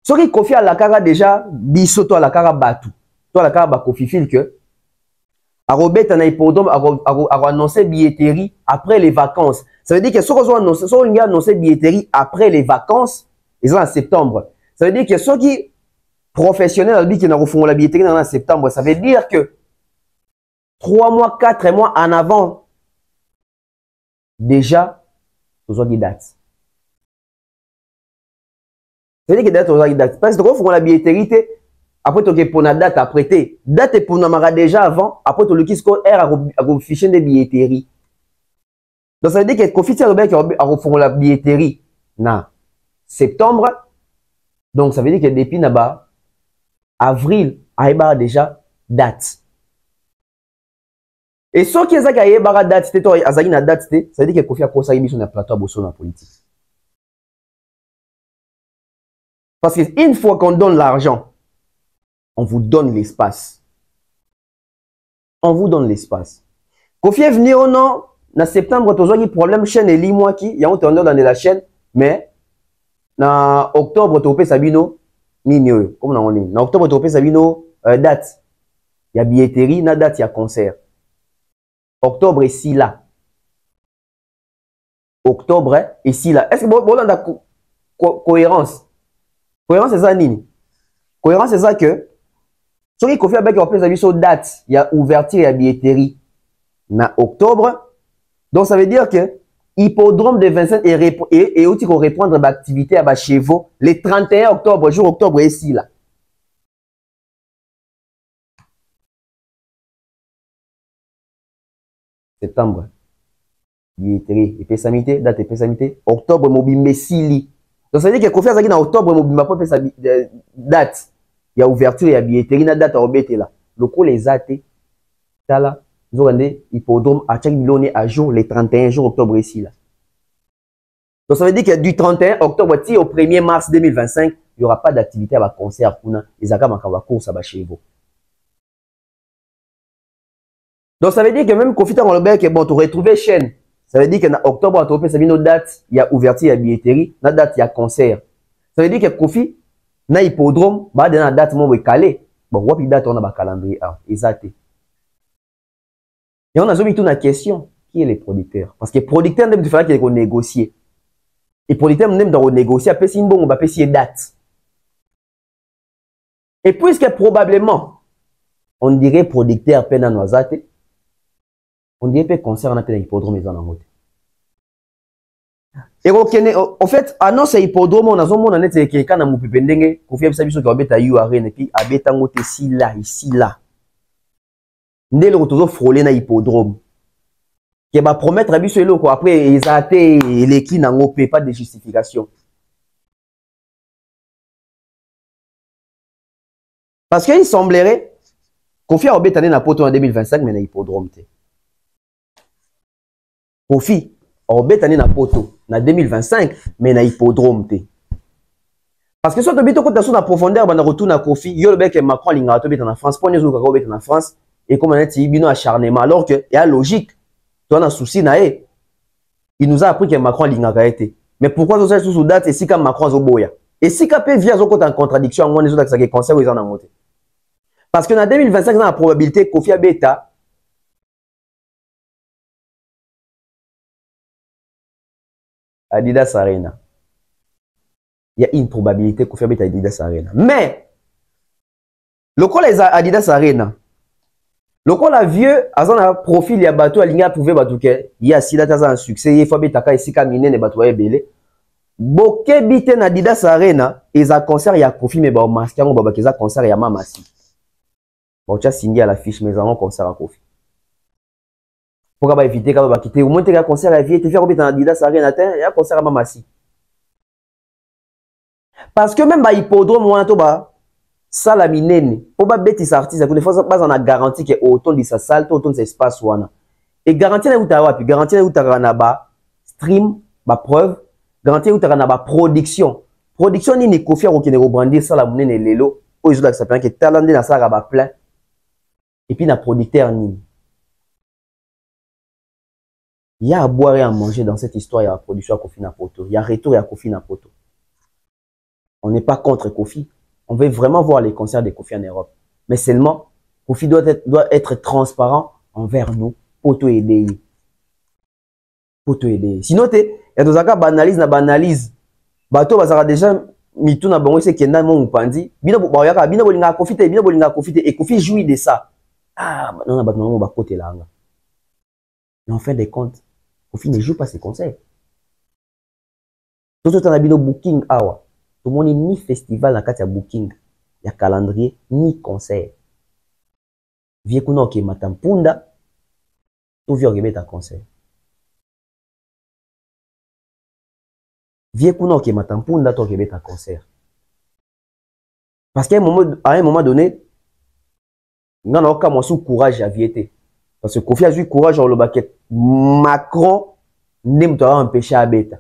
soki Kofi à la cara déjà biso to à la cara batu to à la cara ba Kofi fil que à Robert en hippodrome à annoncer billetterie après les vacances. Ça veut dire que si on a annoncé billetterie après les vacances, ils sont en septembre. Ça veut dire que ceux qui professionnels qui ont la billetterie en septembre, ça veut dire que 3 mois, 4 mois en avant, déjà, ils ont des dates. Ça veut dire que ils ont des dates. Parce que quand on a la billetterie, après, tu as pour la date à prêter. Date pour nous déjà avant. Après, tu as le Kisco R à fichier de billetterie. Donc, ça veut dire que Kofi Robert qui a la billetterie en septembre. Donc, ça veut dire que depuis avril, il y a déjà date. Et ceux qui ont date, ça veut dire que Kofi a posé un plateau à la politique. Parce qu'une fois qu'on donne l'argent, on vous donne l'espace. On vous donne l'espace. Kofi est venu au nom, en septembre, tu as eu problème chaîne et moi qui, il y a un tourneur dans la chaîne, mais en octobre, tu as fait Sabino, comme on est. En octobre, tu as fait Sabino, date. Il y a billetterie, il y a date, il y a concert. Octobre est ici là. Octobre est ici là. Est-ce que vous avez la cohérence? Cohérence, c'est ça, Nini? Cohérence, c'est ça que ce qui Kofi avec la date, il y a ouverture et billetterie en octobre. Donc ça veut dire que hippodrome de Vincennes et aussi qu'on répondre à l'activité à chevaux le 31 octobre, jour octobre ici là. Septembre, billetterie et pessamité, date et pessamité, octobre mobile Sili. Donc ça veut dire que Kofi avec en octobre mobile pas fait sa date. Il y a ouverture, il y a billetterie, il y a date à obéter là. Le coup, les athées, là, nous avons un hippodrome à chaque million à jour, les 31 jours octobre ici là. Donc ça veut dire que du 31 octobre au 1er mars 2025, il n'y aura pas d'activité à la concert pour les agams à la course à chez vous. Donc ça veut dire que même Kofi Robert, que bon, tu retrouves chaîne. Ça veut dire qu'en octobre, tu as une date, il y a ouverture, il y a billetterie, la date, il y a concert. Ça veut dire que Kofi, na hippodrome, bah dans la date mon calé. Bon, wapi date on a ba calendrier exact. Et on a mis toute la question, qui est le producteur? Parce que le producteur n'aime pas qu'il négocier. Et le producteur n'aime pas négocier, après si bon on va payer date. Et puisque probablement on dirait producteur peine en oisate, on dirait que concert on a peine hippodrome les en mode. Et en fait, annonce hippodrome, on a zoomé, on a net quelqu'un dans mon pépendenge, qu'on fait ça, qu'on a eu à Rennes, et puis à Betango ici là. Dès le retour frôler na hippodrome, qui va promettre à biso quoi après ils a été les qui n'ont pas de justification. Parce qu'il semblerait Kofi a obétané na poto en 2025 mais na hippodrome te. Kofi a obétané na poto en 2025 mais na hippodrome te. Parce que soit tu bito quand tu as en profondeur bana retour na Kofi, yo le bec Macron linga to beta na France, pour nous ka beta na France, et comme on a dit, bino acharnement, alors que il y a logique. Toi, on a un souci, nae. Il nous a appris que Macron a été. Mais pourquoi nous sommes sous date et si quand Macron a boya? Et si quand peut via en contradiction, on est sur les conseils où ils en ont monté. Parce que dans 2025, on a la probabilité Kofi Abeta Adidas Arena. Il y a une probabilité Kofi Abeta Adidas Arena. Mais, le col est Adidas Arena. Le col a vieux, à un profil, il y a bateau, il y a prouvé bateau que il y a si là, un succès, il faut Abeta ici, caminer, les bateaux belé. Boké bite na Adidas Arena, ils ont concert, il y a profil, mais au masque, on va qu'ils ont concert, il y a Mamasi. Bon, tu as signé à l'affiche, mais ils ont concert à Kofi. Pourquoi éviter quand on va quitter? Au moins, tu as un concert à vie, tu fais un Adidas Arena, il y a un concert à Mamasi. Parce que même bah hippodrome moi to ba ça la minene pour ba bêtis artiste pour des fois pas on a garanti que autant de sa salle autant de espace wana et garantie na utawa puis garantie na utara na ba stream ba preuve garantie utara na ba production ni Kofi au kene rebrandir ça la minene lelo o izo la ça peut que talent na ça ba plein et puis na producteur ni il y a à boire et à manger dans cette histoire, il y a la production à Kofi na poto, il y a retour à Kofi na poto. On n'est pas contre Kofi. On veut vraiment voir les concerts de Kofi en Europe. Mais seulement, Kofi doit être transparent envers nous pour te aider. Pour te aider. Sinon, il y a des gens qui banalisent. Bateau, ça a déjà mis tout dans le c'est qu'il y a un pandi. Bina bolinga Kofi et Kofi jouit de ça. Ah, non, on va côté là. Mais en fin de compte, Kofi ne joue pas ses concerts. Tout le temps, on a bino booking hour. Tout le monde ni festival dans le booking, il y a calendrier, ni concert. Viens qu'on a matampunda, tout vient remettre un concert. Viens qu'on a matampunda, tout remettre un concert. Parce qu'à un moment donné, non, non, comme on sous courage à vieter. Parce que Kofi a eu courage en le baquet. Macron n'aime pas empêcher à bêta.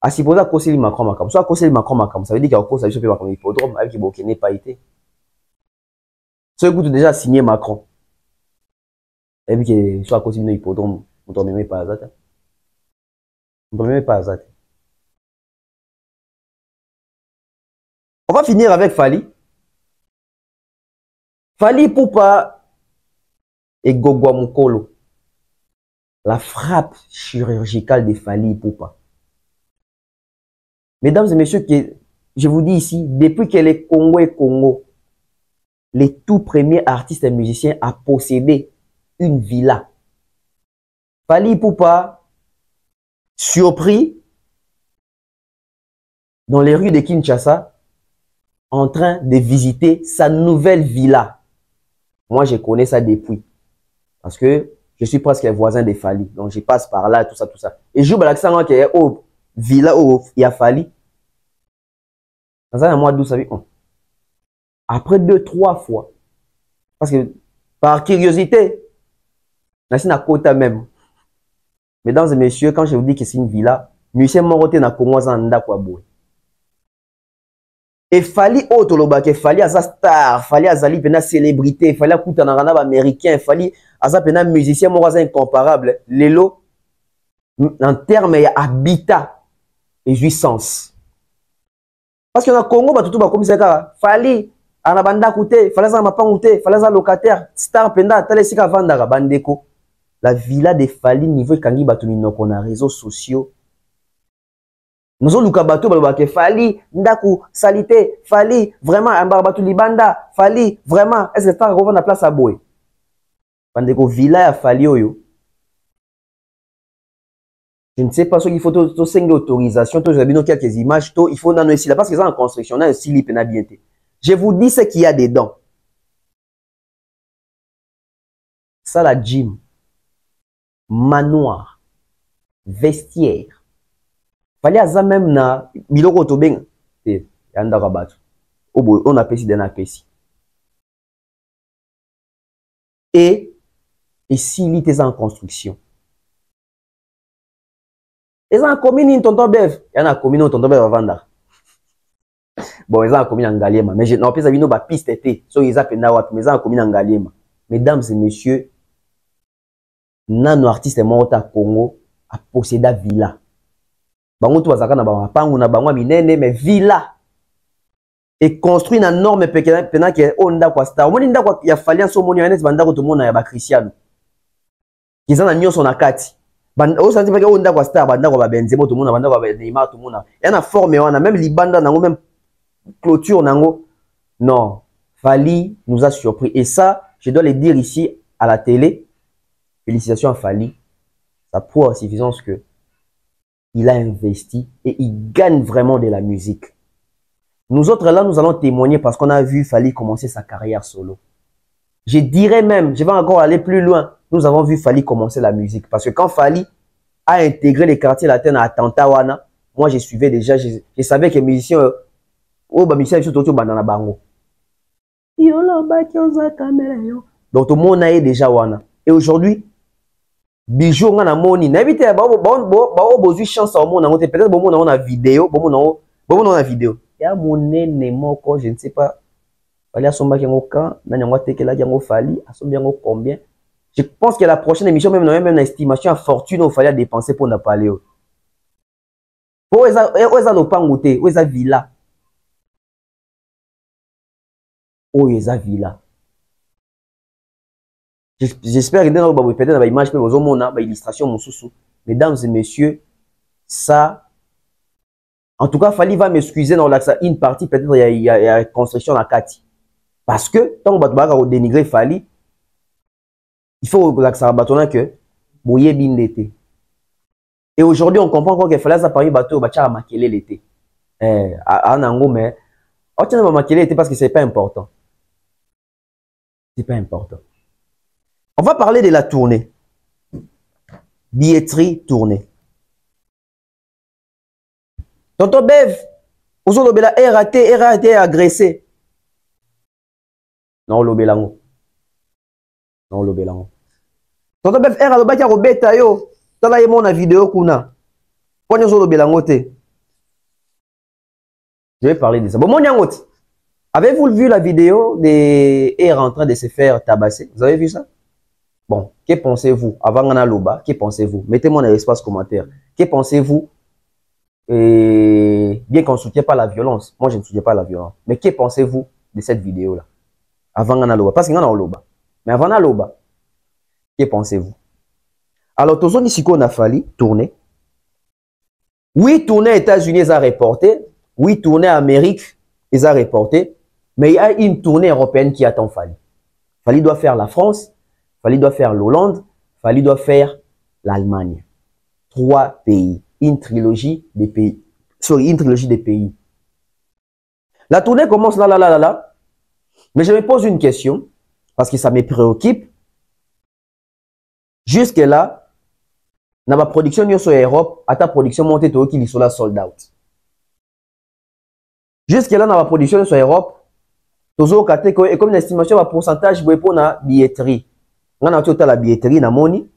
À supposer que Macron Macron, soit que Macron Macron, ça veut dire qu'il y a encore ça juste Macron hippodrome avec qui n'est pas été. Ce que tu déjà signé Macron. Et puis que soit que le hippodrome, on ne même pas à ça. On ne même pas à ça. On va finir avec Fali. Fali Poupa et Gogwa Mukolo. La frappe chirurgicale de Fali Poupa. Mesdames et messieurs, je vous dis ici, depuis que les Congo et Congo, les tout premiers artistes et musiciens a possédé une villa. Fali Poupa, surpris, dans les rues de Kinshasa, en train de visiter sa nouvelle villa. Moi, je connais ça depuis. Parce que je suis presque voisin de Fali. Donc, je passe par là, tout ça, tout ça. Et je joue l'accent qui est au villa où il y a Fali. Dans un mois d'août, ça veut dire, après 2-3 fois, parce que par curiosité, c'est une quota même. Mesdames et messieurs, quand je vous dis que c'est une villa, Michel Moroté n'a qu'au moins un ndakwa. Et Fali Otoloba, que Fali Aza star, Fali Azali pena célébrité, Fali Akuta Narana américain, Fali Aza pena musicien Moraza incomparable. Lelo, en termes habitat et jouissance. Parce que dans le Congo, tout va comme ça. Fali, Anabanda Kouté, Fali Aza Mapangouté, Fali Aza locataire, star penda, Talesika Vandara, Bandeko. La villa de Fali, niveau Kangi Batumino, qu'on a réseaux sociaux. Nous avons Luka Bato, Fali, Ndaku, Salité, Fali, vraiment, un barbatou Libanda, Fali, vraiment, est-ce que ça revient à la place à Boé? Bandeko, villa à Fali, Oyo. Je ne sais pas ce qu'il faut, tout c'est une autorisation, tout j'ai quelques images, il faut dans ici là, parce que c'est en construction, on a un slip et bien. Je vous dis ce qu'il y a dedans. Ça, la gym, manoir, vestiaire. Fallait à même na biloko to beng te yanda rabatu on appelle si d'un appel. Et si il était en construction. Et en commune tonton bev, il y en a commune tonton bev à vendre. bon ils ont commis en Ngaliema mais je non pas ça piste était so ils appellent na wapi mais ils ont commis en Ngaliema. Mesdames et messieurs, nano artiste mort à Congo a possédé villa. Bango tout azaka na ba pangu na bango minene mais villa et construit na norme pena que onda kwa star. Omoni nda kwa ya fali so moni ene banda ko to mona ya ba Cristiano. Kizana nyoso na kati. Banda o santi pa onda kwa star banda ko ba Benzema to mona banda ko ba Neymar to mona. Yana forme wana même libanda nango même clôture nango. Non, Fali nous a surpris et ça je dois le dire ici à la télé. Félicitations à Fali. Ça prouve à suffisance que il a investi et il gagne vraiment de la musique. Nous autres là, nous allons témoigner parce qu'on a vu Fali commencer sa carrière solo. Je dirais même, je vais encore aller plus loin, nous avons vu Fali commencer la musique. Parce que quand Fali a intégré les quartiers latins à Tantawana, moi je suivais déjà, je savais que les musiciens, musiciens sont tous dans bango. Donc tout le monde a déjà wana. Et aujourd'hui, Bijou on a moni. N'habitez pas, besoin chance au monde. Peut-être bon on a vidéo, bon on a vidéo. Il y a mon nez moko, je ne sais pas. Fali a son bac en camp, n'anyango teke la yango Fali, a son bien combien. Je pense que la prochaine émission même une estimation à fortune au Fali a dépensé pour ne pas aller. Où est ça l'opangouté, où est ça villa? Où est ça villa? J'espère que dans peut-être dans l'image, mais dans l'illustration, mesdames et messieurs, ça, en tout cas, Fali va m'excuser dans une partie, peut-être il y a construction à Kati. Parce que, tant qu'on va dénigrer Fali, il faut que Boye bin l'été. Et aujourd'hui, on comprend quoi que Fali a parlé bateau, Bacha a maquillé l'été. En ango, mais, on tient à maquiller l'été parce que c'est pas important. C'est pas important. On va parler de la tournée. Billetterie tournée. Tonton Bev, Ozo Lobela RAT agressé. Non, Lobelango. Non, Lobelango. Tonton Bev RAT Lobaki Robeta yo. Tala yemo na vidéo kuna. Pone Ozo Lobelango te. Je vais parler de ça. Bon, mon yangote. Avez-vous vu la vidéo des R en train de se faire tabasser? Vous avez vu ça? Bon, que pensez-vous? Avant Ngana Loba, que pensez-vous? Mettez-moi dans l'espace commentaire. Que pensez-vous? Et bien qu'on ne soutient pas la violence, moi je ne soutiens pas la violence. Mais que pensez-vous de cette vidéo-là? Avant Ngana Loba, parce que Ngana Loba. Mais avant Ngana Loba, que pensez-vous? Alors, tous ceux qui ont fallu tourner. Oui, tourner aux États-Unis, ils ont reporté. Oui, tourner en Amérique, ils ont reporté. Mais il y a une tournée européenne qui attend Fali. Fali doit faire la France. Fali doit faire l'Hollande, Fali doit faire l'Allemagne. 3 pays. Une trilogie des pays. Une trilogie des pays. La tournée commence là. Mais je me pose une question, parce que ça me préoccupe. Jusque là, dans ma production sur Europe, à ta production montée qui sont là sold out. Jusque là, dans ma production sur Europe, et comme une estimation, un pourcentage pour la billetterie. On a la billetterie, na moni,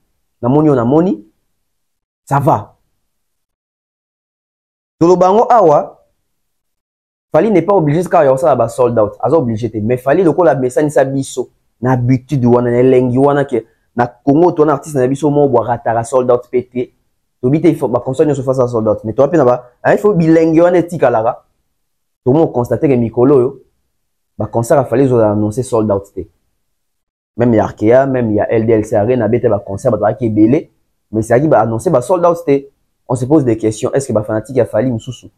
ça va. Tout le bango awa, Fali n'est pas obligé car il y a ça sold out, azo obligé mais Fali le ko la message sa biso, na habitude wana na lengi wana ke na Congo ton artiste na biso mo boire ratara sold out pété. To bité il faut ba console se face à sold out, mais toi pe na ba, il faut bilengi wana tika lara. Tout le monde constater que Mikolo yo ba concert a Fali zo annoncer sold out té. Même il y a Arkea, même il y a LDLC Arena, il y a concert qui est belé, mais c'est qui va annoncer sold out. On se pose des questions. Est-ce que les fanatiques a fallu moussou?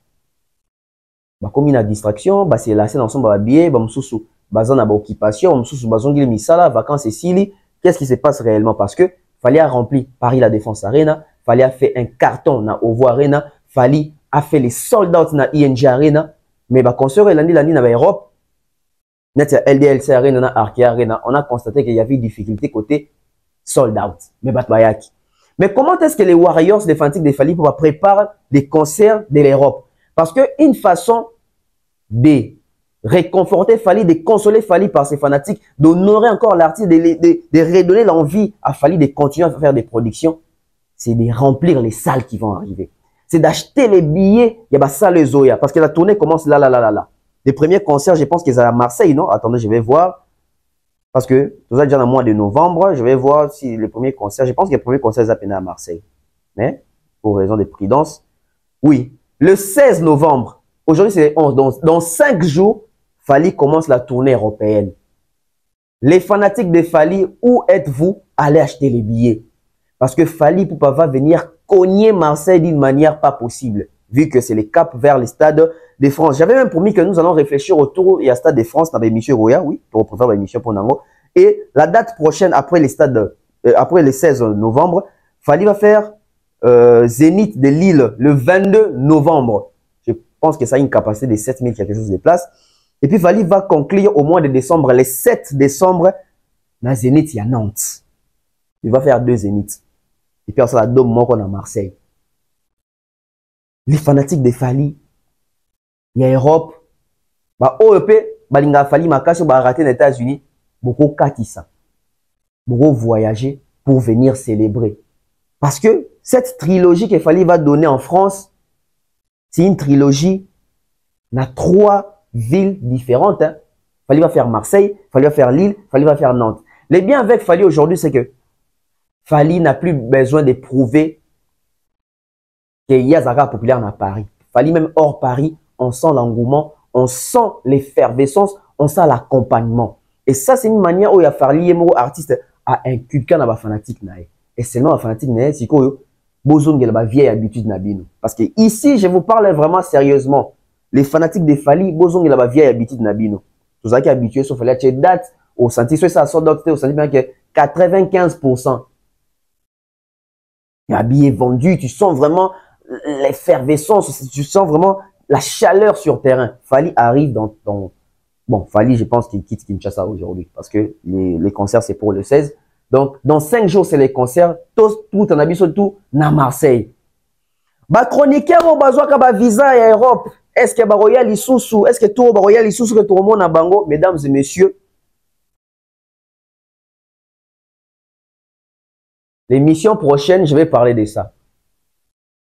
Comme une distraction, c'est la scène ensemble à billet, moussou, bazan à occupation, moussou, bazan qui misala, vacances et sili. Qu'est-ce qui se passe réellement? Parce que Fali a rempli Paris la Défense Arena, Fali a fait un carton na Ovo Arena, Fali a fait les sold out na ING Arena, mais concert lundi na Europe. LDLC Arena, Arkea Arena, on a constaté qu'il y avait une difficulté côté sold out. Mais comment est-ce que les Warriors, les fanatiques de Fali, peuvent préparer les concerts de l'Europe? Parce qu'une façon de réconforter Fali, de consoler Fali par ses fanatiques, d'honorer encore l'artiste, de redonner l'envie à Fali de continuer à faire des productions, c'est de remplir les salles qui vont arriver. C'est d'acheter les billets, il y a ça les Zoya, parce que la tournée commence là. Les premiers concerts, je pense qu'ils sont à Marseille, non? Attendez, je vais voir. Parce que tout ça déjà dans le mois de novembre, je vais voir si les premiers concerts, je pense que les premiers concerts sont à Marseille. Mais, pour raison de prudence, oui. Le 16 novembre, aujourd'hui c'est le 11, dans 5 jours, Fally commence la tournée européenne. Les fanatiques de Fally, où êtes-vous? Allez acheter les billets. Parce que Fally Ipupa va venir cogner Marseille d'une manière pas possible, vu que c'est le cap vers les stades de France. J'avais même promis que nous allons réfléchir autour, il y a Stade de France, dans l'émission Roya, oui, pour préférer l'émission pour Nango. Et la date prochaine, après les stades, après le 16 novembre, Fally va faire Zénith de Lille le 22 novembre. Je pense que ça a une capacité de 7000 quelque chose de places. Et puis Fally va conclure au mois de décembre, le 7 décembre, dans Zénith, il y a Nantes. Il va faire 2 Zéniths. Et puis ça, la Dôme Moko à Marseille. Les fanatiques de Fally, il y a Europe, bah OEP, balinga Fally Makacho, bah raté les États-Unis, beaucoup katissa, beaucoup voyager pour venir célébrer. Parce que cette trilogie que Fally va donner en France, c'est une trilogie dans 3 villes différentes. Hein. Fally va faire Marseille, Fally va faire Lille, Fally va faire Nantes. Le bien avec Fally aujourd'hui, c'est que Fally n'a plus besoin de prouver qu'il y a Zara populaire à Paris. Fally même hors Paris, on sent l'engouement, on sent l'effervescence, on sent l'accompagnement. Et ça, c'est une manière où il y a Fally et artiste à inculquer dans la fanatique. Et seulement la fanatique, c'est que vous avez la vieille habitude. Parce que ici, je vous parle vraiment sérieusement. Les fanatiques de Fally, vous avez la vieille habitude. Tout ça qui est habitué, sauf que tu date au senti, soit ça sort d'autres, au senti que 95%. Il y a billets vendus, tu sens vraiment l'effervescence, tu sens vraiment la chaleur sur terrain. Fally arrive dans bon, Fally, je pense qu'il quitte Kinshasa aujourd'hui parce que les concerts, c'est pour le 16. Donc, dans 5 jours, c'est les concerts. Tout en habit surtout à Marseille. Ba chroniqueur au besoin ka ba visa à Europe. Est-ce que ba royal isusu? Est-ce que tout ba royal isusu que tout le monde a bango? Mesdames et messieurs, l'émission prochaine, je vais parler de ça.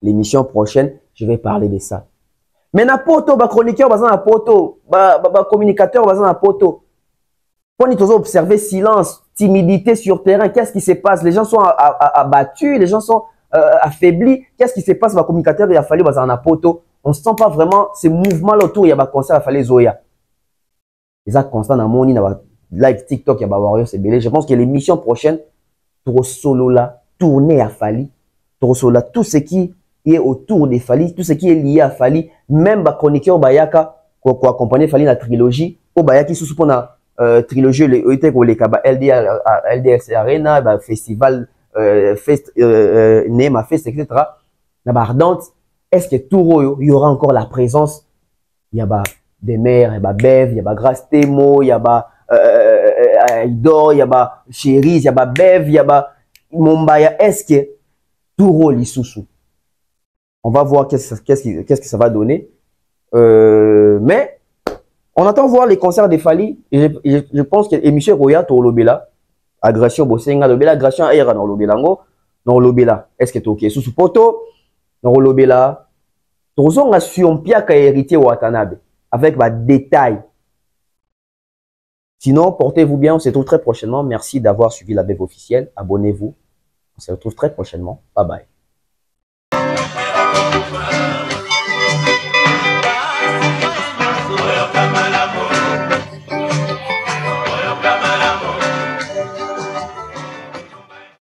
L'émission prochaine, je vais parler de ça. Mais na poto, ba chroniqueur, ba poto, ba communicateur, ba poto. Pour nous observer silence, timidité sur terrain, qu'est-ce qui se passe? Les gens sont abattus, les gens sont affaiblis. Qu'est-ce qui se passe? Ba communicateur, il a fallu ba poto. On ne sent pas vraiment ces mouvements autour, il y a ba concert, il a fallu Zoya. Les actes constants dans mon live TikTok, il y a ba Warrior, c'est belé. Je pense que l'émission prochaine, trop solo là, tourner à Fally, trop solo là, tout ce qui est autour de Fally, tout ce qui est lié à Fally, même ba chroniqueur Bayaka, pour accompagner Fally la trilogie, au Bayaki sous pendant trilogie, LDS Arena, festival, Nema Fest, etc. La Ardente, est-ce que tout il y aura encore la présence? Il y a des mères, il y a Bev, il y a Grace Temo, il y a Idor, il y a Chérise, il y a Bev, il y a Mombaya. Est-ce que tout rôle sous? On va voir qu'est-ce que ça va donner. Mais on attend voir les concerts de Fally. Et je pense que l'émission Roya, tu Lobela, agression, Bossenga, Lobela, agression aéra dans Lobelango, dans Lobela. Est-ce que tu es OK? Sous poto, dans Lobela, tu as sur un pia qui a hérité Watanabe, avec des détails. Sinon, portez-vous bien. On se retrouve très prochainement. Merci d'avoir suivi la BEV officielle. Abonnez-vous. On se retrouve très prochainement. Bye bye.